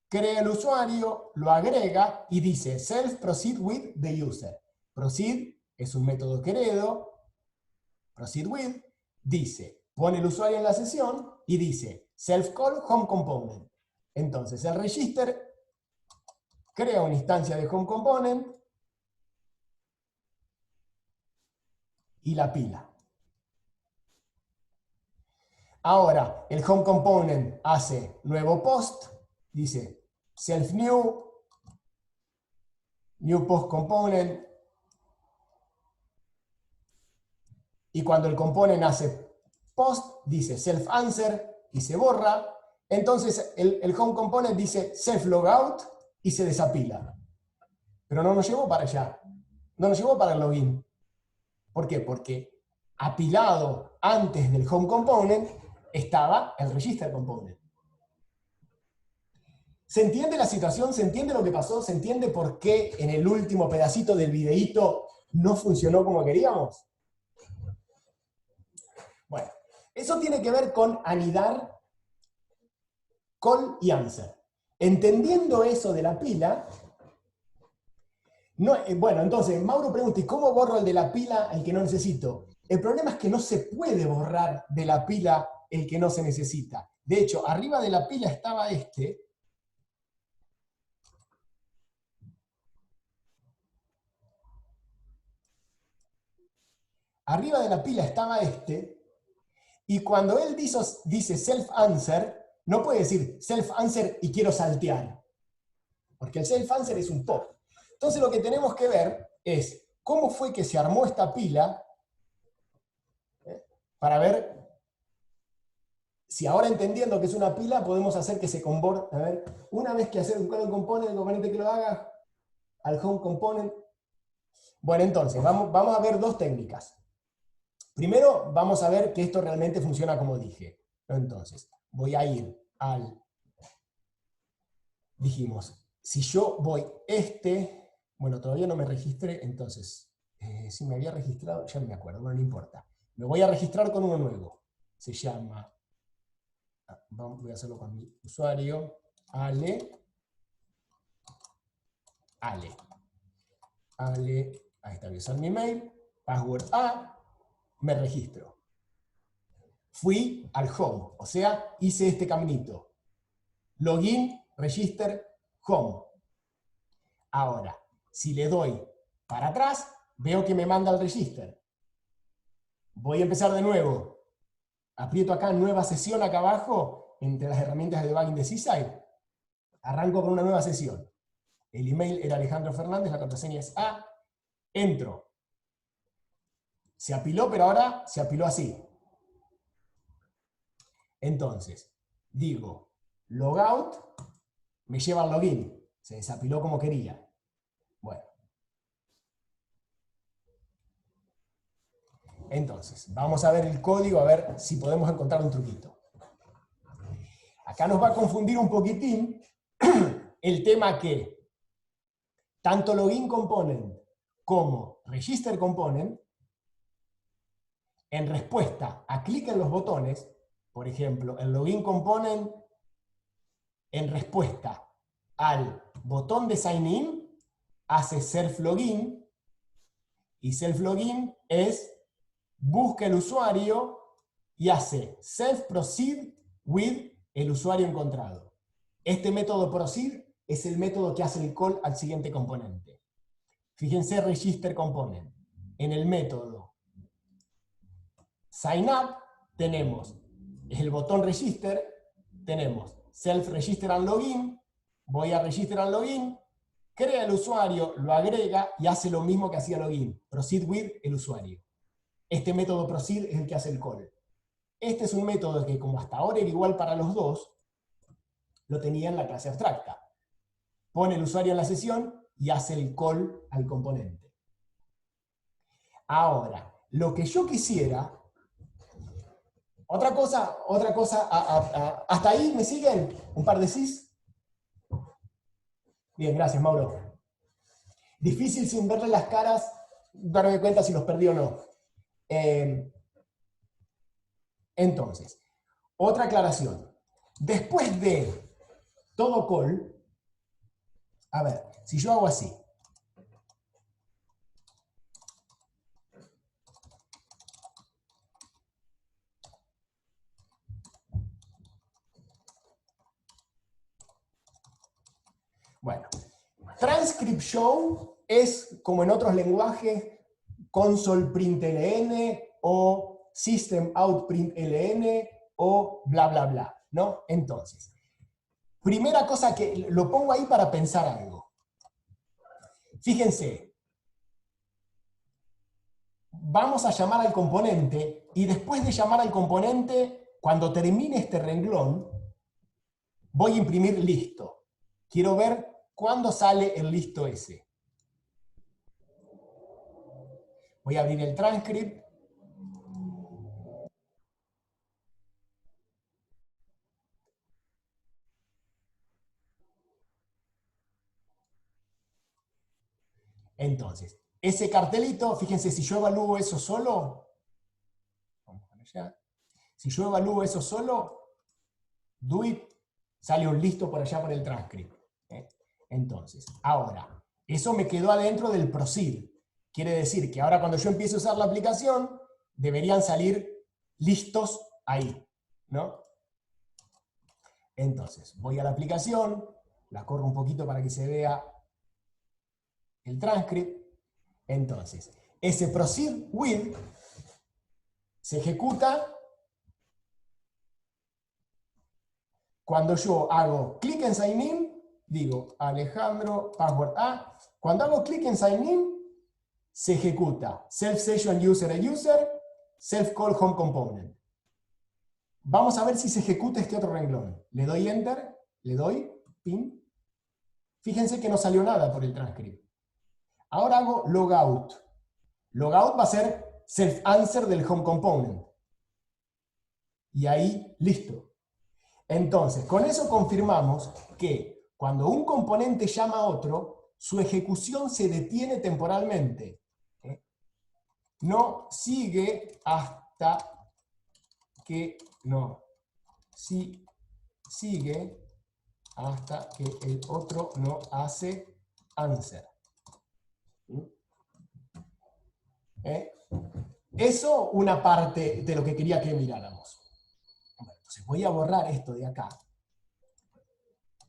crea el usuario, lo agrega y dice self proceed with the user. Proceed es un método querido, proceed with, dice, pone el usuario en la sesión y dice self call home component. Entonces el register crea una instancia de home component y la pila. Ahora, el home component hace nuevo post, dice self new, new post component, y cuando el component hace post, dice self answer y se borra. Entonces el home component dice self logout y se desapila. Pero no nos llevó para allá, no nos llevó para el login. ¿Por qué? Porque apilado antes del home component estaba el register component. ¿Se entiende la situación? ¿Se entiende lo que pasó? ¿Se entiende por qué en el último pedacito del videíto no funcionó como queríamos? Bueno, eso tiene que ver con anidar call y answer. Entendiendo eso de la pila, no, bueno, entonces Mauro pregunta, ¿y cómo borro el de la pila el que no necesito? El problema es que no se puede borrar de la pila el que no se necesita. De hecho, arriba de la pila estaba este. Arriba de la pila estaba este. Y cuando él dice self-answer, no puede decir self-answer y quiero saltear. Porque el self-answer es un pop. Entonces lo que tenemos que ver es cómo fue que se armó esta pila para ver Si ahora entendiendo que es una pila, podemos hacer que se comporte, a ver, una vez que hacer un call component, el componente que lo haga, al home component. Bueno, entonces, vamos a ver dos técnicas. Primero, vamos a ver que esto realmente funciona como dije. Entonces, voy a ir al... Dijimos, si yo voy bueno, todavía no me registré, entonces, si me había registrado, ya no me acuerdo, bueno, no importa. Me voy a registrar con uno nuevo. Se llama, voy a hacerlo con mi usuario, Ale, ahí está, voy a usar mi mail, password A, me registro. Fui al home, o sea, hice este caminito. Login, register, home. Ahora, si le doy para atrás, veo que me manda al register. Voy a empezar de nuevo. Aprieto acá nueva sesión acá abajo, entre las herramientas de debugging de Seaside. Arranco con una nueva sesión. El email era Alejandro Fernández, la contraseña es A. Entro. Se apiló, pero ahora se apiló así. Entonces, digo, logout, me lleva al login. Se desapiló como quería. Bueno. Entonces, vamos a ver el código, a ver si podemos encontrar un truquito. Acá nos va a confundir un poquitín el tema que tanto login component como register component, en respuesta a clic en los botones, por ejemplo, el login component en respuesta al botón de sign in hace self login, y self login es busca el usuario y hace self proceed with el usuario encontrado. Este método proceed es el método que hace el call al siguiente componente. Fíjense register component. En el método sign up tenemos el botón register, tenemos self register and login, voy a register and login, crea el usuario, lo agrega y hace lo mismo que hacía login, proceed with el usuario. Este método proceed es el que hace el call. Este es un método que, como hasta ahora era igual para los dos, lo tenía en la clase abstracta. Pone el usuario en la sesión y hace el call al componente. Ahora, lo que yo quisiera... Otra cosa, ¿hasta ahí me siguen? ¿Un par de sís? Bien, gracias, Mauro. Difícil sin verle las caras, darme cuenta si los perdí o no. Entonces, otra aclaración. Después de todo call, a ver, si yo hago así, bueno, transcript show es, como en otros lenguajes, console.println o system out.println o bla bla bla, ¿no? Entonces, primera cosa que lo pongo ahí para pensar algo. Fíjense, vamos a llamar al componente y después de llamar al componente, cuando termine este renglón, voy a imprimir listo. Quiero ver cuándo sale el listo ese. Voy a abrir el transcript. Entonces, ese cartelito, fíjense, si yo evalúo eso solo, vamos para allá. Si yo evalúo eso solo, do it, sale un listo por allá por el transcript. Entonces, ahora, eso me quedó adentro del proceed. Quiere decir que ahora cuando yo empiece a usar la aplicación, deberían salir listos ahí, ¿no? Entonces, voy a la aplicación, la corro un poquito para que se vea el transcript. Entonces, ese proceed with se ejecuta cuando yo hago clic en sign in, digo Alejandro, password A. Cuando hago clic en sign in, se ejecuta self session user a user, self call home component. Vamos a ver si se ejecuta este otro renglón. Le doy Enter, le doy, pin. Fíjense que no salió nada por el transcript. Ahora hago logout. Logout va a ser self-answer del home component. Y ahí, listo. Entonces, con eso confirmamos que cuando un componente llama a otro, su ejecución se detiene temporalmente. No sigue hasta que no. Sí, sigue hasta que el otro no hace answer. Eso una parte de lo que quería que miráramos. Bueno, entonces voy a borrar esto de acá.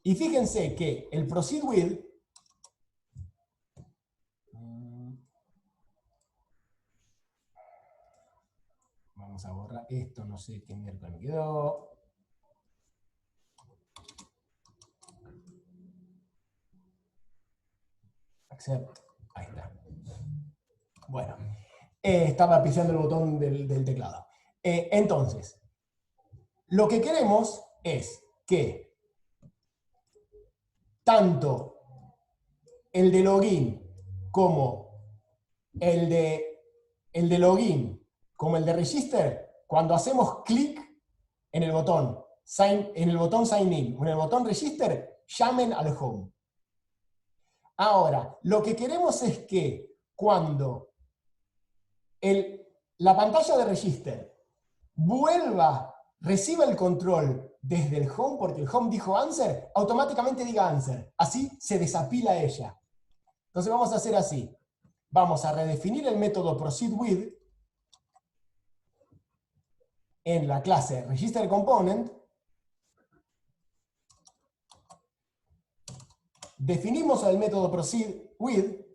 Y fíjense que el proceed with vamos a borrar esto, no sé qué miércoles me quedó. Accept. Ahí está. Bueno, estaba pisando el botón del teclado. Entonces, lo que queremos es que tanto el de login como el de login como el de register, cuando hacemos clic en el botón sign in o en el botón register, llamen al home. Ahora, lo que queremos es que cuando la pantalla de register reciba el control desde el home, porque el home dijo answer, automáticamente diga answer. Así se desapila ella. Entonces vamos a hacer así. Vamos a redefinir el método proceedWith en la clase registerComponent. Definimos el método proceedWith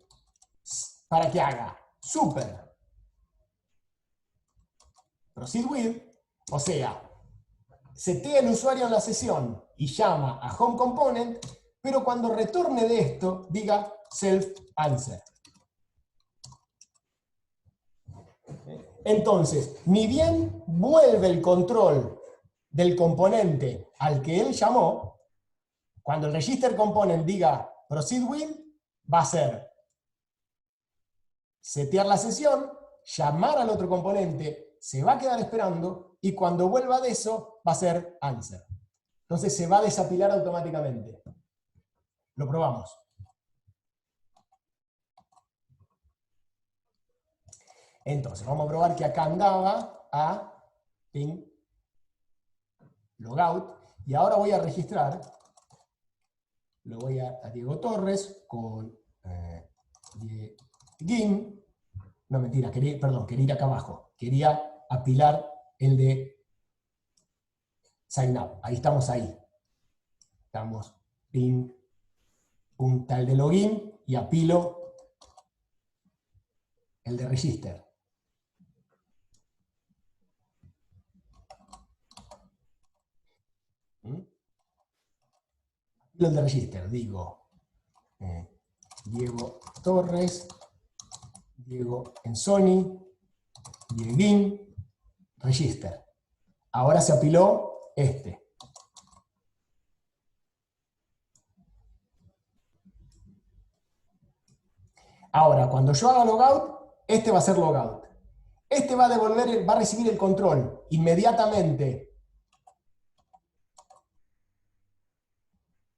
para que haga super proceedWith, o sea, setea el usuario en la sesión y llama a homeComponent, pero cuando retorne de esto, diga self-answer. Entonces, ni bien vuelve el control del componente al que él llamó, cuando el register component diga proceed with, va a ser setear la sesión, llamar al otro componente, se va a quedar esperando, y cuando vuelva de eso, va a ser answer. Entonces se va a desapilar automáticamente. Lo probamos. Entonces, vamos a probar que acá andaba a ping logout, y ahora voy a registrar, lo voy a Diego Torres con Gim, no mentira, quería ir acá abajo, quería apilar el de sign up, ahí estamos estamos ping, punta el de login y apilo el de register. El de register, digo Diego Torres, Diego Enzoni, Dieguín, register. Ahora se apiló este. Ahora, cuando yo haga logout, este va a ser logout. Este va a recibir el control inmediatamente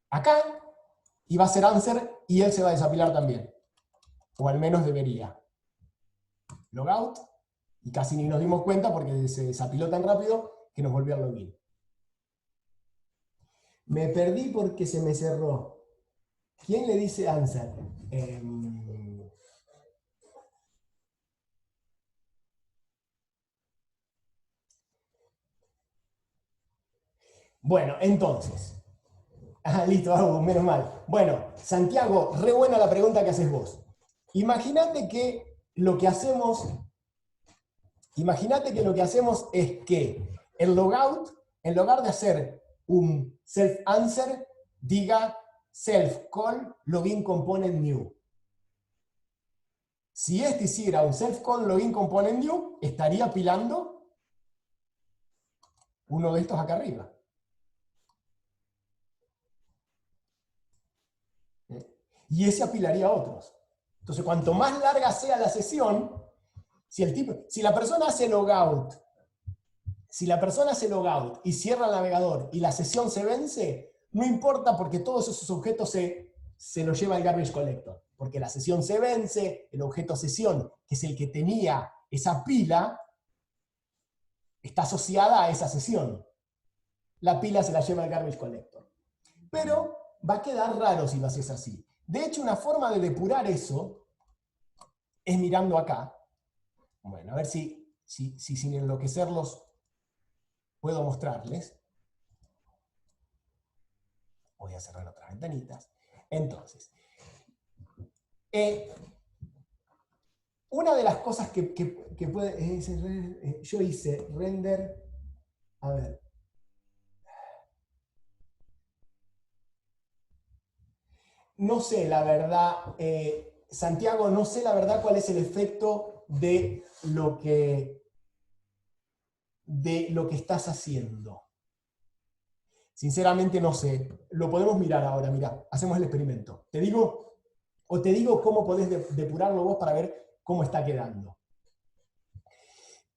acá, y va a ser answer, y él se va a desapilar también. O al menos debería. Logout, y casi ni nos dimos cuenta porque se desapiló tan rápido que nos volvió al login. Me perdí porque se me cerró. ¿Quién le dice answer? Bueno, entonces. Listo, menos mal. Bueno, Santiago, re buena la pregunta que haces vos. Imagínate que lo que hacemos es que el logout, en lugar de hacer un self-answer, diga self-call login component new. Si este hiciera un self-call login component new, estaría apilando uno de estos acá arriba. Y ese apilaría a otros. Entonces, cuanto más larga sea la sesión, si la persona hace logout, y cierra el navegador y la sesión se vence, no importa porque todos esos objetos se los lleva el garbage collector. Porque la sesión se vence, el objeto sesión, que es el que tenía esa pila, está asociada a esa sesión. La pila se la lleva el garbage collector. Pero va a quedar raro si lo haces así. De hecho, una forma de depurar eso es mirando acá. Bueno, a ver si sin enloquecerlos puedo mostrarles. Voy a cerrar otras ventanitas. Entonces, una de las cosas que puede... yo hice render... A ver. No sé, la verdad, Santiago, no sé la verdad cuál es el efecto de lo que estás haciendo. Sinceramente no sé. Lo podemos mirar ahora, mirá, hacemos el experimento. Te digo cómo podés depurarlo vos para ver cómo está quedando.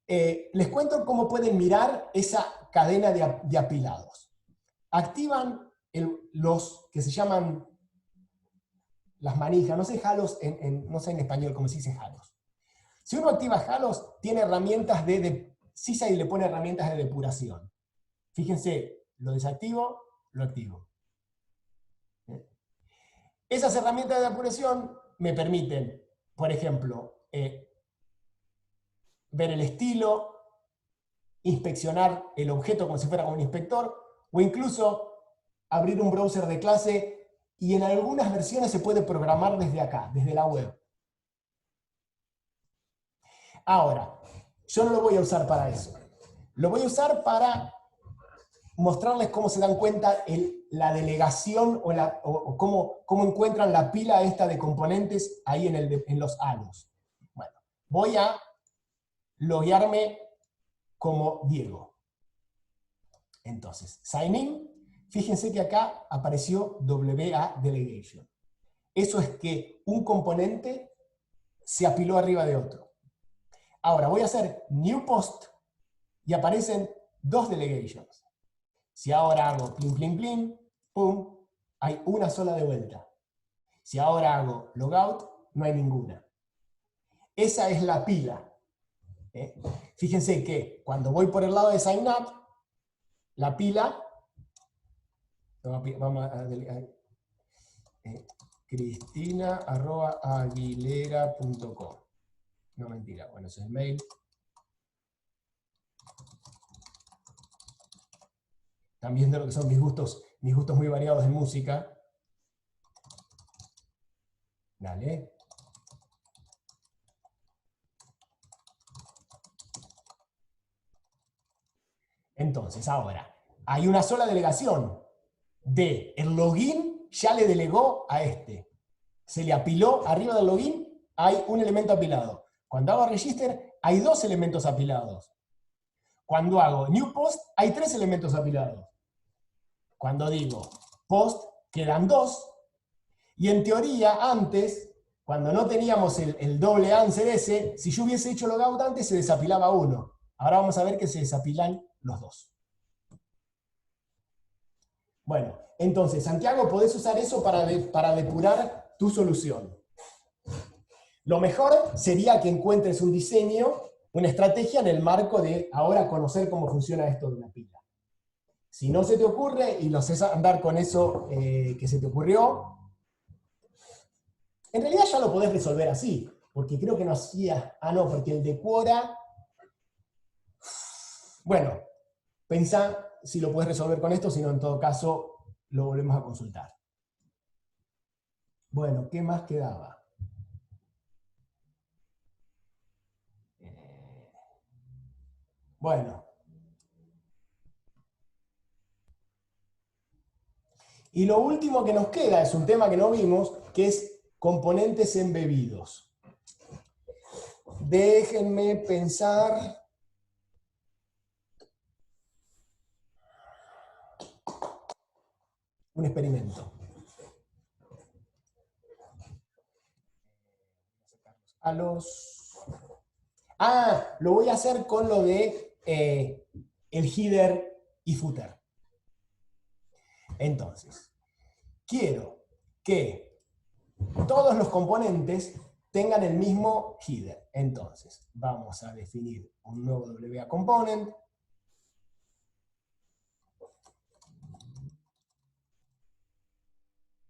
Les cuento cómo pueden mirar esa cadena de apilados. Activan los que se llaman las manijas, no sé halos, no sé en español cómo se dice halos. Si uno activa halos, tiene herramientas CISA y le pone herramientas de depuración. Fíjense, lo desactivo, lo activo. Esas herramientas de depuración me permiten, por ejemplo, ver el estilo, inspeccionar el objeto como si fuera un inspector, o incluso abrir un browser de clase, y en algunas versiones se puede programar desde acá, desde la web. Ahora, yo no lo voy a usar para eso. Lo voy a usar para mostrarles cómo se dan cuenta la delegación o cómo encuentran la pila esta de componentes ahí en los halos. Bueno, voy a loguearme como Diego. Entonces, sign in. Fíjense que acá apareció WA Delegation. Eso es que un componente se apiló arriba de otro. Ahora voy a hacer new post y aparecen dos delegations. Si ahora hago plin, plin, plin, pum, hay una sola de vuelta. Si ahora hago logout, no hay ninguna. Esa es la pila. Fíjense que cuando voy por el lado de sign up, la pila, vamos a cristina@aguilera.com. No, mentira, bueno, ese es el mail. Están viendo lo que son mis gustos muy variados de música. Dale. Entonces, ahora, hay una sola delegación. El login ya le delegó a este. Se le apiló arriba del login, hay un elemento apilado. Cuando hago register, hay dos elementos apilados. Cuando hago new post, hay tres elementos apilados. Cuando digo post, quedan dos. Y en teoría, antes, cuando no teníamos el doble answer ese, si yo hubiese hecho logout antes, se desapilaba uno. Ahora vamos a ver que se desapilan los dos. Bueno, entonces, Santiago, podés usar eso para depurar tu solución. Lo mejor sería que encuentres un diseño, una estrategia en el marco de ahora conocer cómo funciona esto de una pila. Si no se te ocurre y lo haces andar con eso que se te ocurrió, en realidad ya lo podés resolver así, porque creo que no hacía... Ah, no, porque el de Quora... Bueno, pensá si lo podés resolver con esto, si no, en todo caso, lo volvemos a consultar. Bueno, ¿qué más quedaba? Bueno. Y lo último que nos queda es un tema que no vimos, que es componentes embebidos. Déjenme pensar. un experimento. Lo voy a hacer con lo de el header y footer. Entonces, quiero que todos los componentes tengan el mismo header. Entonces, vamos a definir un nuevo WA component.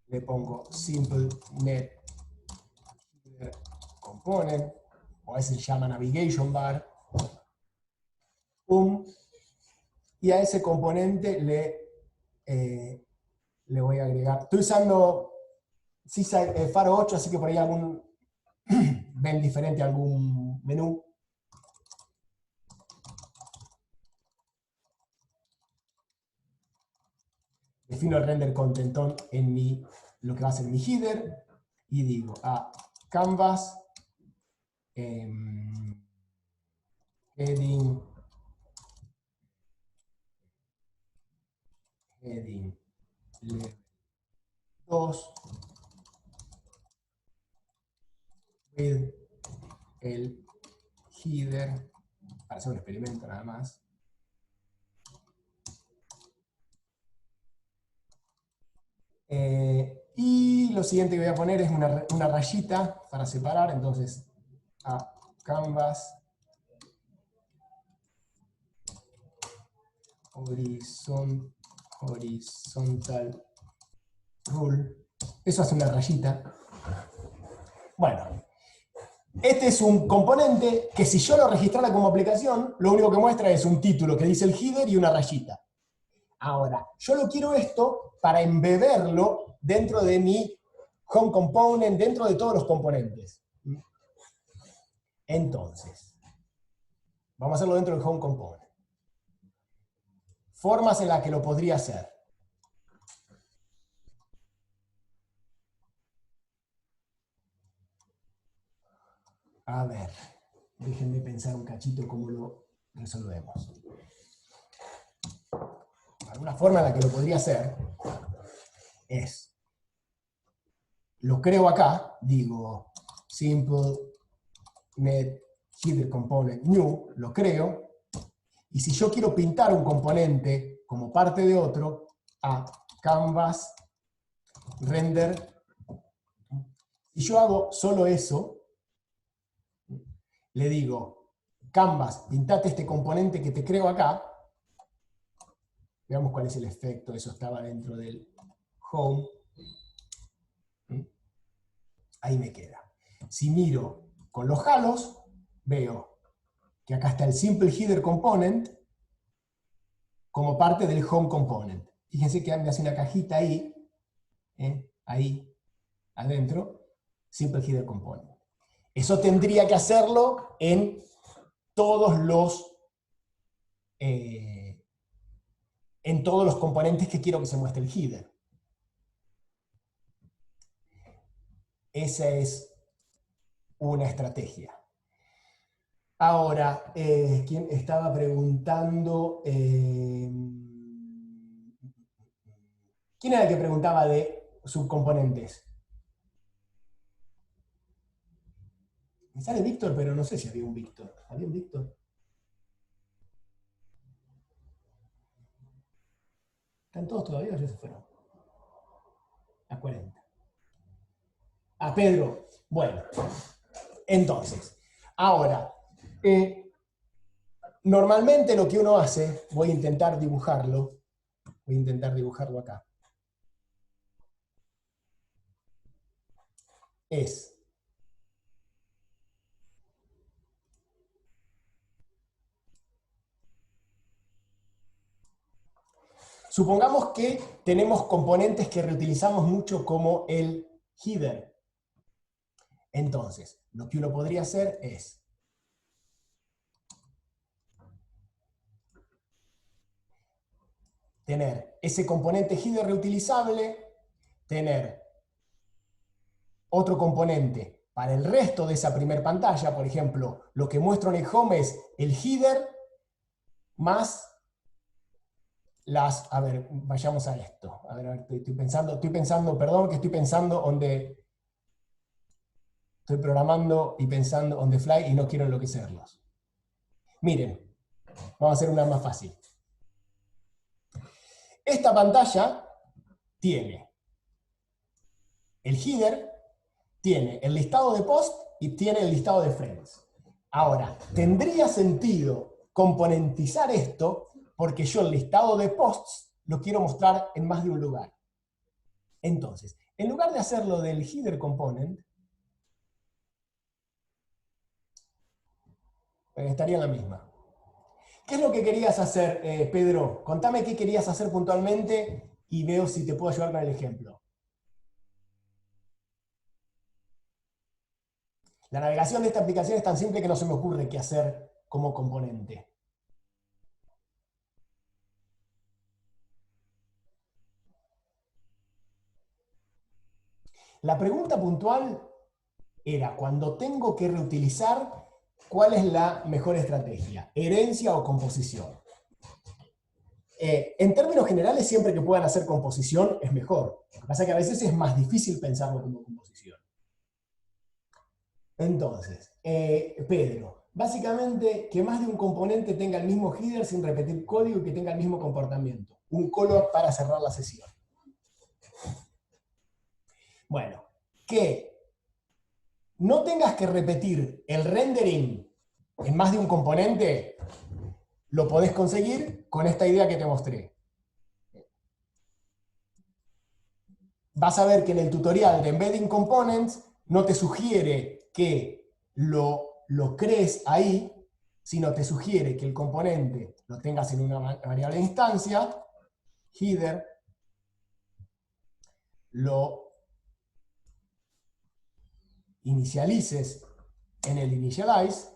Le pongo simple net header component, o a veces se llama navigation bar. Y a ese componente le voy a agregar. Estoy usando Faro 8, así que por ahí ven diferente algún menú. Defino el render contenton en lo que va a ser mi header, y digo a canvas heading level 2 with el header, para hacer un experimento nada más. Y lo siguiente que voy a poner es una rayita para separar, entonces a canvas horizontal rule. Eso hace una rayita. Bueno, este es un componente que si yo lo registrara como aplicación, lo único que muestra es un título que dice el header y una rayita. Ahora, yo lo quiero esto para embeberlo dentro de mi home component, dentro de todos los componentes. Entonces, vamos a hacerlo dentro del home component. Formas en las que lo podría hacer. A ver, déjenme pensar un cachito cómo lo resolvemos. Alguna forma en la que lo podría hacer es, lo creo acá, digo simple net header component new, lo creo, y si yo quiero pintar un componente como parte de otro, a canvas render, si yo hago solo eso, le digo canvas, pintate este componente que te creo acá. Veamos cuál es el efecto. Eso estaba dentro del home. Ahí me queda. Si miro con los halos, veo que acá está el simple header component como parte del home component. Fíjense que me hace una cajita ahí, ahí adentro, simple header component. Eso tendría que hacerlo en todos los componentes que quiero que se muestre el header. Esa es una estrategia. Ahora, ¿quién estaba preguntando? ¿Quién era el que preguntaba de subcomponentes? Me sale Víctor, pero no sé si había un Víctor. ¿Había un Víctor? ¿Están todos todavía o ya se fueron? A 40. A Pedro. Bueno, entonces, ahora, normalmente lo que uno hace, voy a intentar dibujarlo acá, es supongamos que tenemos componentes que reutilizamos mucho como el header. Entonces, lo que uno podría hacer es tener ese componente header reutilizable, tener otro componente para el resto de esa primera pantalla. Por ejemplo, lo que muestro en el home es el header más a ver, vayamos a esto. A ver, estoy pensando, perdón, que estoy pensando estoy programando y pensando on the fly y no quiero enloquecerlos. Miren, vamos a hacer una más fácil. Esta pantalla tiene el header, tiene el listado de post y tiene el listado de friends. Ahora, tendría sentido componentizar esto porque yo el listado de posts lo quiero mostrar en más de un lugar. Entonces, en lugar de hacerlo del header component, estaría en la misma. ¿Qué es lo que querías hacer, Pedro? Contame qué querías hacer puntualmente y veo si te puedo ayudar con el ejemplo. La navegación de esta aplicación es tan simple que no se me ocurre qué hacer como componente. La pregunta puntual era, cuando tengo que reutilizar, ¿cuál es la mejor estrategia? ¿Herencia o composición? En términos generales, siempre que puedan hacer composición es mejor. Lo que pasa es que a veces es más difícil pensarlo como composición. Entonces, Pedro, básicamente que más de un componente tenga el mismo header sin repetir código y que tenga el mismo comportamiento. Un callback para cerrar la sesión. Bueno, que no tengas que repetir el rendering en más de un componente, lo podés conseguir con esta idea que te mostré. Vas a ver que en el tutorial de Embedding Components no te sugiere que lo crees ahí, sino te sugiere que el componente lo tengas en una variable de instancia, header, lo inicialices en el initialize,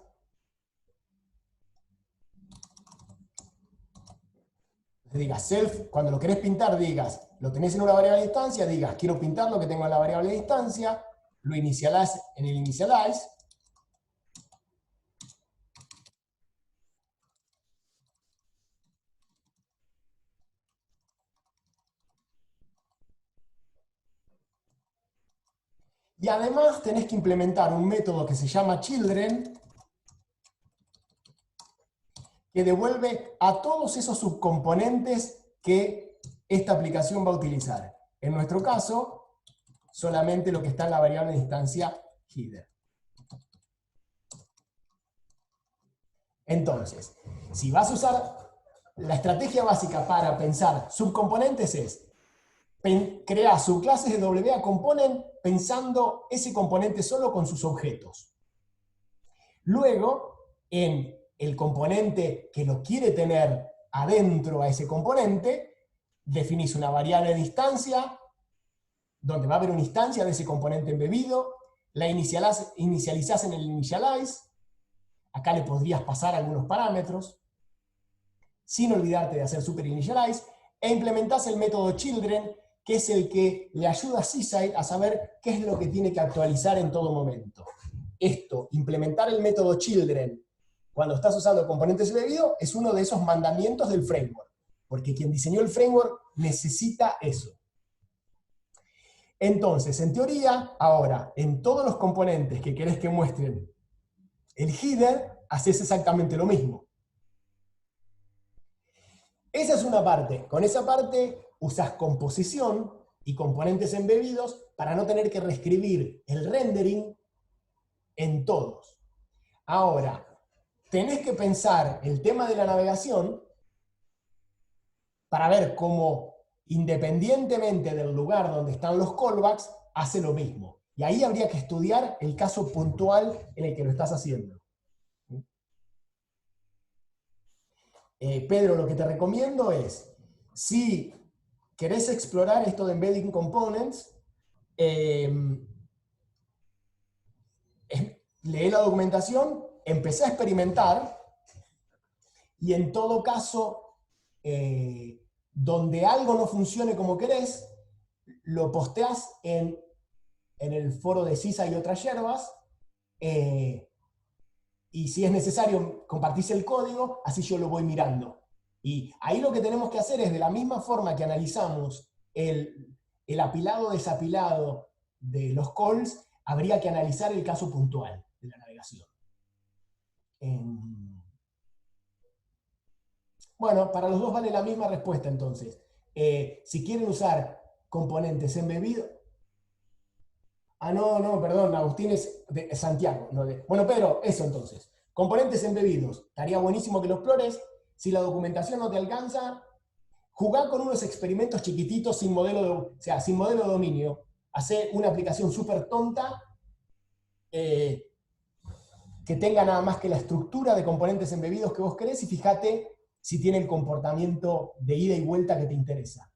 digas self, cuando lo querés pintar digas, lo tenés en una variable de instancia, digas, quiero pintar lo que tengo en la variable de instancia, lo inicialize en el initialize, y además tenés que implementar un método que se llama children, que devuelve a todos esos subcomponentes que esta aplicación va a utilizar. En nuestro caso, solamente lo que está en la variable de instancia header. Entonces, si vas a usar la estrategia básica para pensar subcomponentes es crear subclases de WA component pensando ese componente solo con sus objetos. Luego, en el componente que lo quiere tener adentro a ese componente, definís una variable de instancia, donde va a haber una instancia de ese componente embebido, la inicializás en el initialize, acá le podrías pasar algunos parámetros, sin olvidarte de hacer super initialize, e implementás el método children, que es el que le ayuda a Seaside a saber qué es lo que tiene que actualizar en todo momento. Esto, implementar el método children cuando estás usando componentes embebidos, es uno de esos mandamientos del framework, porque quien diseñó el framework necesita eso. Entonces, en teoría, ahora, en todos los componentes que querés que muestren el header, haces exactamente lo mismo. Esa es una parte. Con esa parte usas composición y componentes embebidos para no tener que reescribir el rendering en todos. Ahora, tenés que pensar el tema de la navegación para ver cómo, independientemente del lugar donde están los callbacks, hace lo mismo. Y ahí habría que estudiar el caso puntual en el que lo estás haciendo. Pedro, lo que te recomiendo es, si querés explorar esto de Embedding Components, lee la documentación, empecé a experimentar, y en todo caso, donde algo no funcione como querés, lo posteás en el foro de CISA y otras yerbas, y si es necesario compartís el código, así yo lo voy mirando. Y ahí lo que tenemos que hacer es, de la misma forma que analizamos el apilado desapilado de los calls, habría que analizar el caso puntual de la navegación. Bueno, para los dos vale la misma respuesta entonces. Si quieren usar componentes embebidos... Ah, no, perdón, Agustín es de Santiago. No de... Bueno, Pedro, eso entonces. Componentes embebidos. Estaría buenísimo que lo explores. Si la documentación no te alcanza, jugá con unos experimentos chiquititos sin modelo de dominio. Hacé una aplicación súper tonta que tenga nada más que la estructura de componentes embebidos que vos querés y fíjate si tiene el comportamiento de ida y vuelta que te interesa.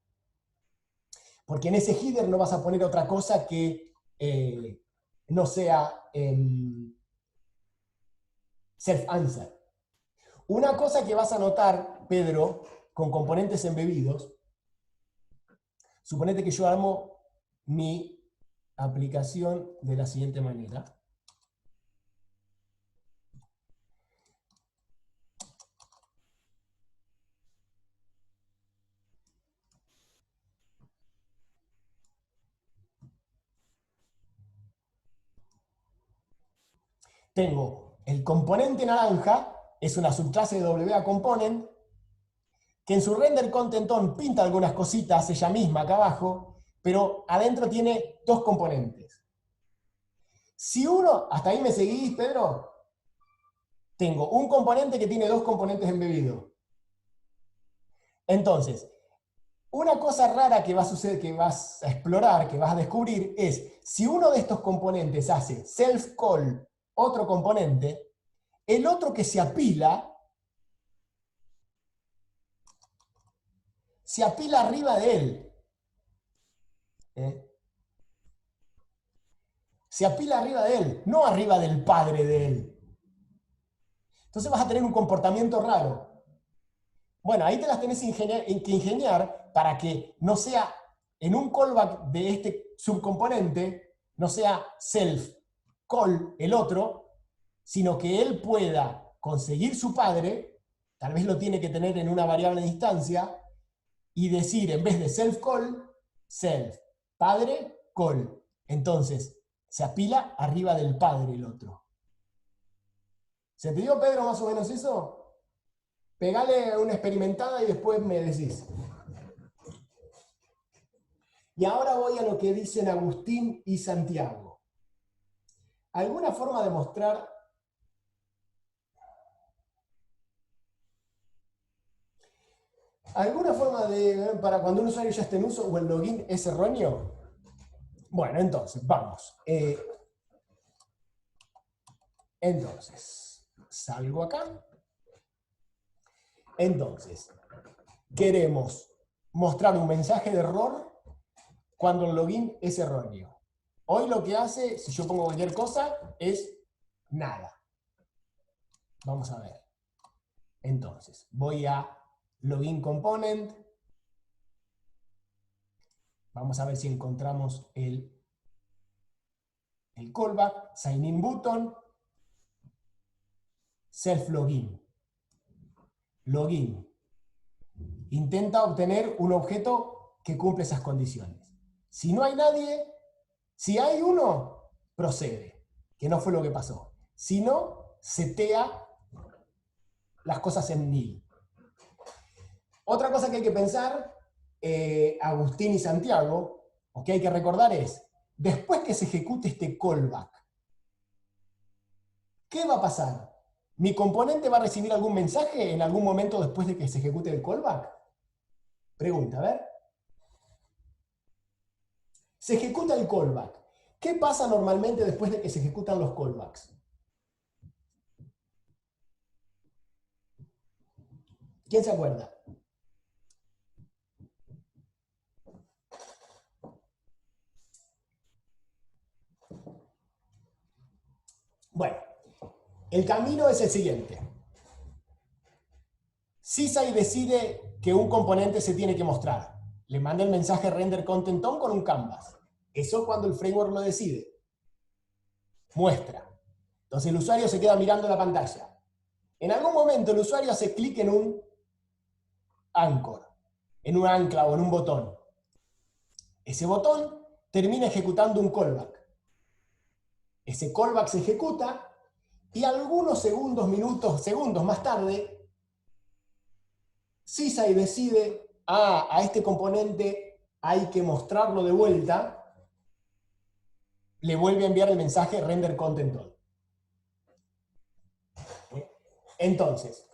Porque en ese header no vas a poner otra cosa que no sea self-answer. Una cosa que vas a notar, Pedro, con componentes embebidos, suponete que yo armo mi aplicación de la siguiente manera. Tengo el componente naranja, es una subclase de WA Component, que en su render content on pinta algunas cositas ella misma acá abajo, pero adentro tiene dos componentes. Si uno, hasta ahí me seguís, Pedro, tengo un componente que tiene dos componentes embebidos. Entonces, una cosa rara que va a suceder, que vas a explorar, que vas a descubrir, es si uno de estos componentes hace self-call otro componente, el otro que se apila arriba de él. Se apila arriba de él, no arriba del padre de él. Entonces vas a tener un comportamiento raro. Bueno, ahí te las tenés que ingeniar para que no sea en un callback de este subcomponente, no sea self call el otro, sino que él pueda conseguir su padre, tal vez lo tiene que tener en una variable de instancia, y decir en vez de self call, self, padre, call. Entonces, se apila arriba del padre el otro. ¿Se te dio, Pedro, más o menos eso? Pegale una experimentada y después me decís. Y ahora voy a lo que dicen Agustín y Santiago. ¿Alguna forma de mostrar para cuando un usuario ya esté en uso o el login es erróneo? Bueno, entonces, vamos. Entonces, salgo acá. Entonces, queremos mostrar un mensaje de error cuando el login es erróneo. Hoy lo que hace, si yo pongo cualquier cosa, es nada. Vamos a ver. Entonces, voy a login component. Vamos a ver si encontramos el callback, sign in button, self login. Login. Intenta obtener un objeto que cumple esas condiciones. Si no hay nadie, si hay uno, procede, que no fue lo que pasó. Si no, setea las cosas en nil. Otra cosa que hay que pensar, Agustín y Santiago, o que hay que recordar es, después que se ejecute este callback, ¿qué va a pasar? ¿Mi componente va a recibir algún mensaje en algún momento después de que se ejecute el callback? Pregunta, a ver. Se ejecuta el callback. ¿Qué pasa normalmente después de que se ejecutan los callbacks? ¿Quién se acuerda? Bueno, el camino es el siguiente. Sysai decide que un componente se tiene que mostrar. Le manda el mensaje render content on con un canvas. Eso cuando el framework lo decide. Muestra. Entonces el usuario se queda mirando la pantalla. En algún momento el usuario hace clic en un anchor, en un ancla o en un botón. Ese botón termina ejecutando un callback. Ese callback se ejecuta y algunos segundos más tarde, CSI decide, a este componente hay que mostrarlo de vuelta, le vuelve a enviar el mensaje render content on. Entonces,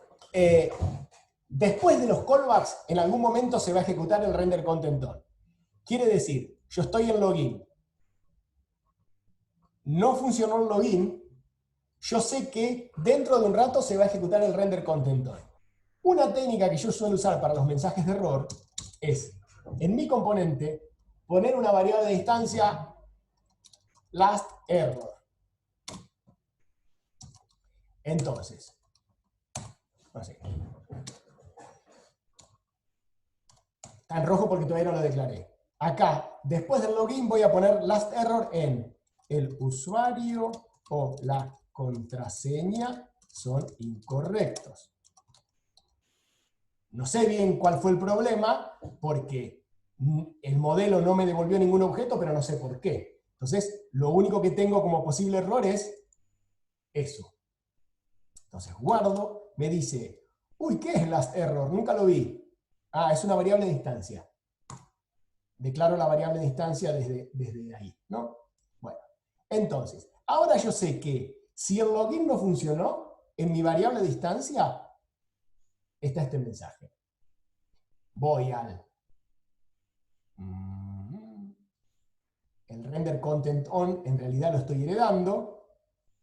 después de los callbacks, en algún momento se va a ejecutar el render content on. Quiere decir, yo estoy en login, no funcionó el login, yo sé que dentro de un rato se va a ejecutar el render content on. Una técnica que yo suelo usar para los mensajes de error es, en mi componente, poner una variable de instancia last error. Entonces, no sé. Está en rojo porque todavía no lo declaré. Acá, después del login, voy a poner last error en el usuario o la contraseña son incorrectos. No sé bien cuál fue el problema, porque el modelo no me devolvió ningún objeto, pero no sé por qué. Entonces, lo único que tengo como posible error es eso. Entonces, guardo, me dice, uy, ¿qué es last error? Nunca lo vi. Ah, es una variable de instancia. Declaro la variable de instancia desde ahí, ¿no? Bueno, entonces, ahora yo sé que si el login no funcionó, en mi variable de instancia está este mensaje. Voy al el render content on, en realidad lo estoy heredando,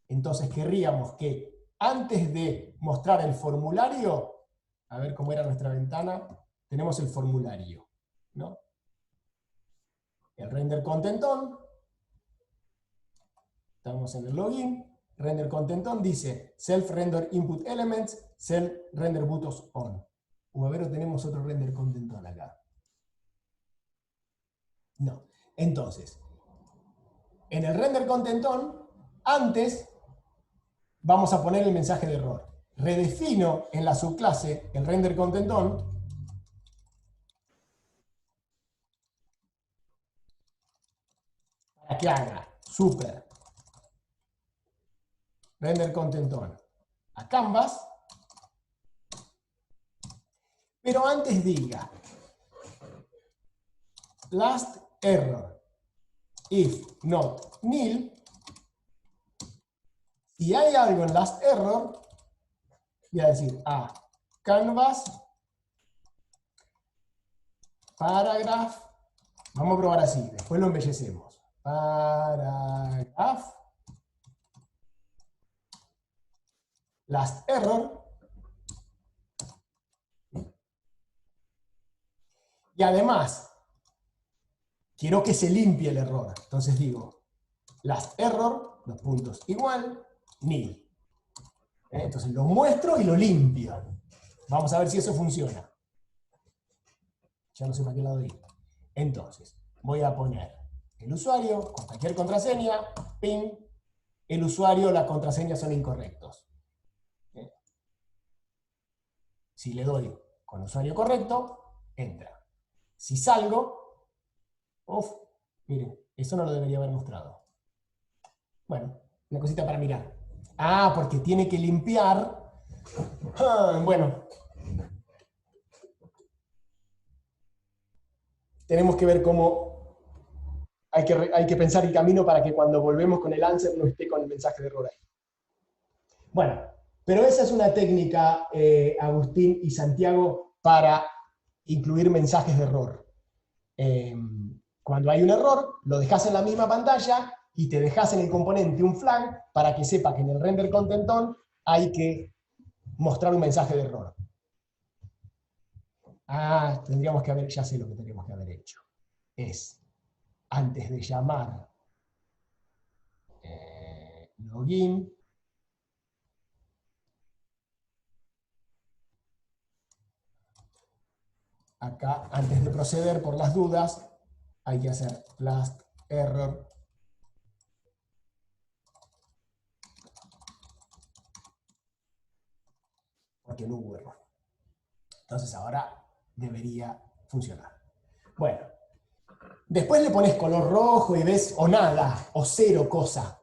entonces querríamos que antes de mostrar el formulario, a ver cómo era nuestra ventana, tenemos el formulario, ¿no? El render content on, estamos en el login, render content on dice self render input elements, self render buttons on. O a ver, tenemos otro render content on acá. No. Entonces, en el render content on, antes vamos a poner el mensaje de error. Redefino en la subclase el render content on para que haga super render content on a canvas, pero antes diga last error if not nil. Si hay algo en last error, voy a decir a canvas paragraph, vamos a probar así, después lo embellecemos. Paragraph last error. Y además, quiero que se limpie el error. Entonces digo, last error, dos puntos igual, nil. Entonces lo muestro y lo limpio. Vamos a ver si eso funciona. Ya no sé para qué lado ir. Entonces, voy a poner el usuario con cualquier contraseña, ping, el usuario, la contraseña son incorrectos. Si le doy con usuario correcto, entra. Si salgo, miren, eso no lo debería haber mostrado. Bueno, una cosita para mirar. Ah, porque tiene que limpiar. Bueno. Tenemos que ver cómo hay que pensar el camino para que cuando volvemos con el answer no esté con el mensaje de error ahí. Bueno, pero esa es una técnica, Agustín y Santiago, para incluir mensajes de error. Cuando hay un error, lo dejas en la misma pantalla y te dejas en el componente un flag para que sepa que en el render content on hay que mostrar un mensaje de error. Ah, tendríamos que haber, ya sé lo que tendríamos que haber hecho. Es, antes de llamar login, acá, antes de proceder por las dudas, hay que hacer last error porque no hubo error. Entonces ahora debería funcionar. Bueno, después le pones color rojo y ves o nada, o cero cosa.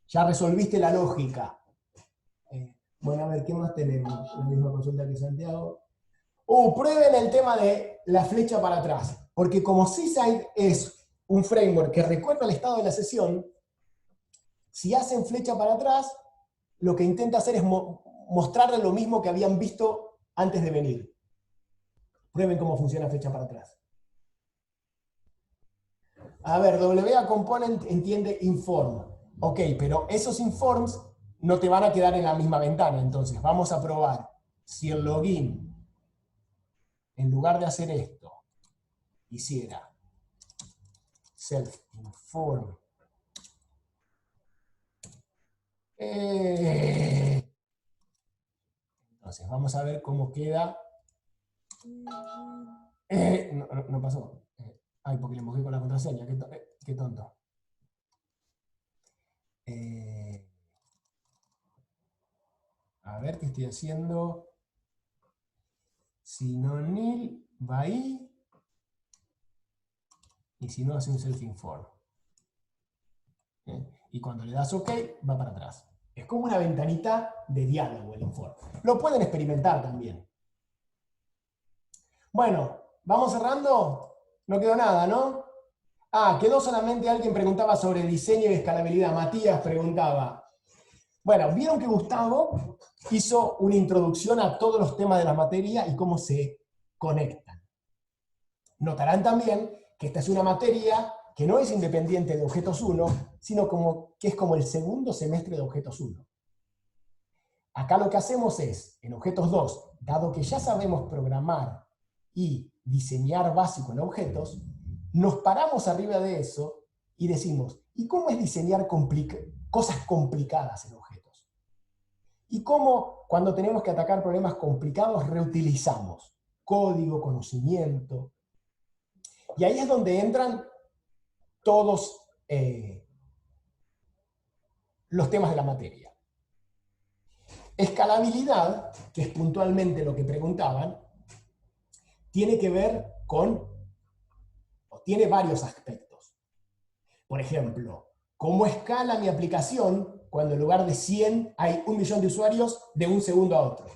Ya resolviste la lógica. Bueno, a ver, ¿qué más tenemos? La misma consulta que Santiago. Prueben el tema de la flecha para atrás. Porque como Seaside es un framework que recuerda el estado de la sesión, si hacen flecha para atrás, lo que intenta hacer es mostrarles lo mismo que habían visto antes de venir. Prueben cómo funciona flecha para atrás. A ver, WA Component entiende inform. Ok, pero esos informs no te van a quedar en la misma ventana. Entonces, vamos a probar si el login, en lugar de hacer esto, hiciera self-inform. Entonces, vamos a ver cómo queda. No pasó. Ay, porque le mojé con la contraseña. Qué tonto. A ver qué estoy haciendo. Si no nil, va ahí. Y si no, hace un self-inform. Y cuando le das OK, va para atrás. Es como una ventanita de diálogo el inform. Lo pueden experimentar también. Bueno, ¿vamos cerrando? No quedó nada, ¿no? Quedó solamente alguien preguntaba sobre diseño y escalabilidad. Matías preguntaba. Bueno, vieron que Gustavo hizo una introducción a todos los temas de la materia y cómo se conectan. Notarán también que esta es una materia que no es independiente de Objetos 1, sino que es como el segundo semestre de Objetos 1. Acá lo que hacemos es, en Objetos 2, dado que ya sabemos programar y diseñar básico en objetos, nos paramos arriba de eso y decimos, ¿y cómo es diseñar cosas complicadas en objetos? ¿Y cómo, cuando tenemos que atacar problemas complicados, reutilizamos código, conocimiento? Y ahí es donde entran todos los temas de la materia. Escalabilidad, que es puntualmente lo que preguntaban, tiene que ver con, o tiene varios aspectos. Por ejemplo, ¿cómo escala mi aplicación cuando en lugar de 100 hay 1 millón de usuarios de un segundo a otro?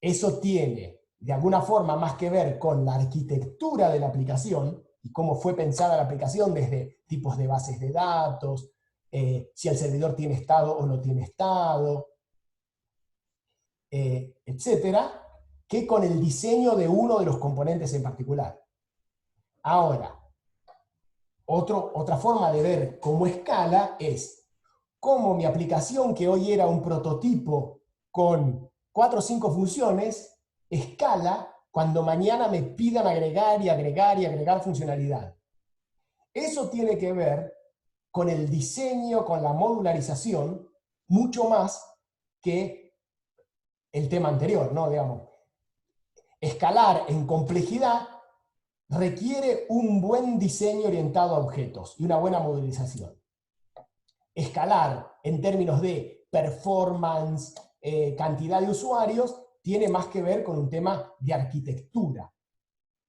Eso tiene, de alguna forma, más que ver con la arquitectura de la aplicación y cómo fue pensada la aplicación desde tipos de bases de datos, si el servidor tiene estado o no tiene estado, etcétera, que con el diseño de uno de los componentes en particular. Ahora, otra forma de ver cómo escala es cómo mi aplicación, que hoy era un prototipo con 4 o 5 funciones, escala cuando mañana me pidan agregar y agregar y agregar funcionalidad. Eso tiene que ver con el diseño, con la modularización, mucho más que el tema anterior, ¿no? Digamos, escalar en complejidad requiere un buen diseño orientado a objetos y una buena modularización. Escalar en términos de performance, cantidad de usuarios, tiene más que ver con un tema de arquitectura,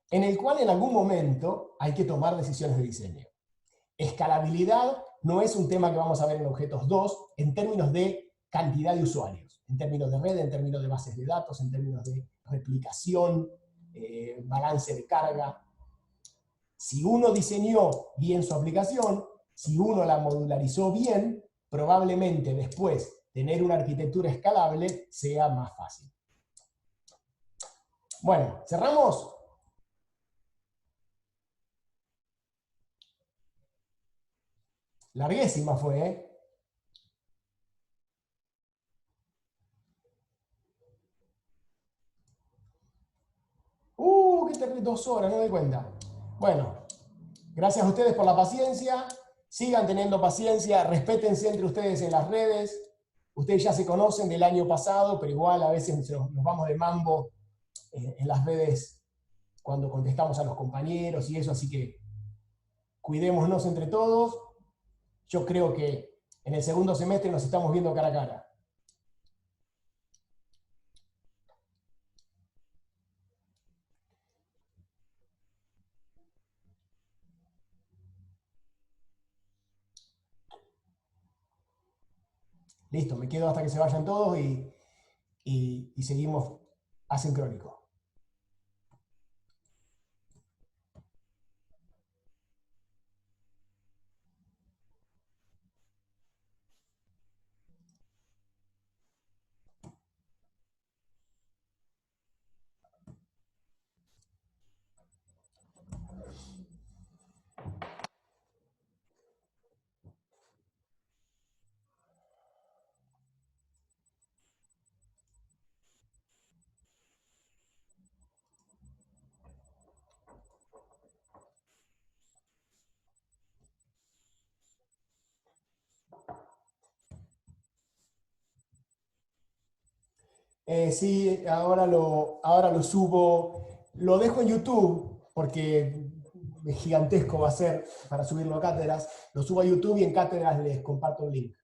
en el cual en algún momento hay que tomar decisiones de diseño. Escalabilidad no es un tema que vamos a ver en Objetos 2 en términos de cantidad de usuarios, en términos de red, en términos de bases de datos, en términos de replicación, balance de carga. Si uno diseñó bien su aplicación, si uno la modularizó bien, probablemente después tener una arquitectura escalable sea más fácil. Bueno, ¿cerramos? Larguísima fue, ¿eh? Qué terrible, 2 horas, no me doy cuenta. Bueno, gracias a ustedes por la paciencia. Sigan teniendo paciencia, respétense entre ustedes en las redes. Ustedes ya se conocen del año pasado, pero igual a veces nos vamos de mambo en las redes cuando contestamos a los compañeros y eso, así que cuidémonos entre todos. Yo creo que en el segundo semestre nos estamos viendo cara a cara. Listo, me quedo hasta que se vayan todos y seguimos asincrónico. Sí, ahora lo subo, lo dejo en YouTube porque es gigantesco va a ser para subirlo a Cátedras, lo subo a YouTube y en Cátedras les comparto el link.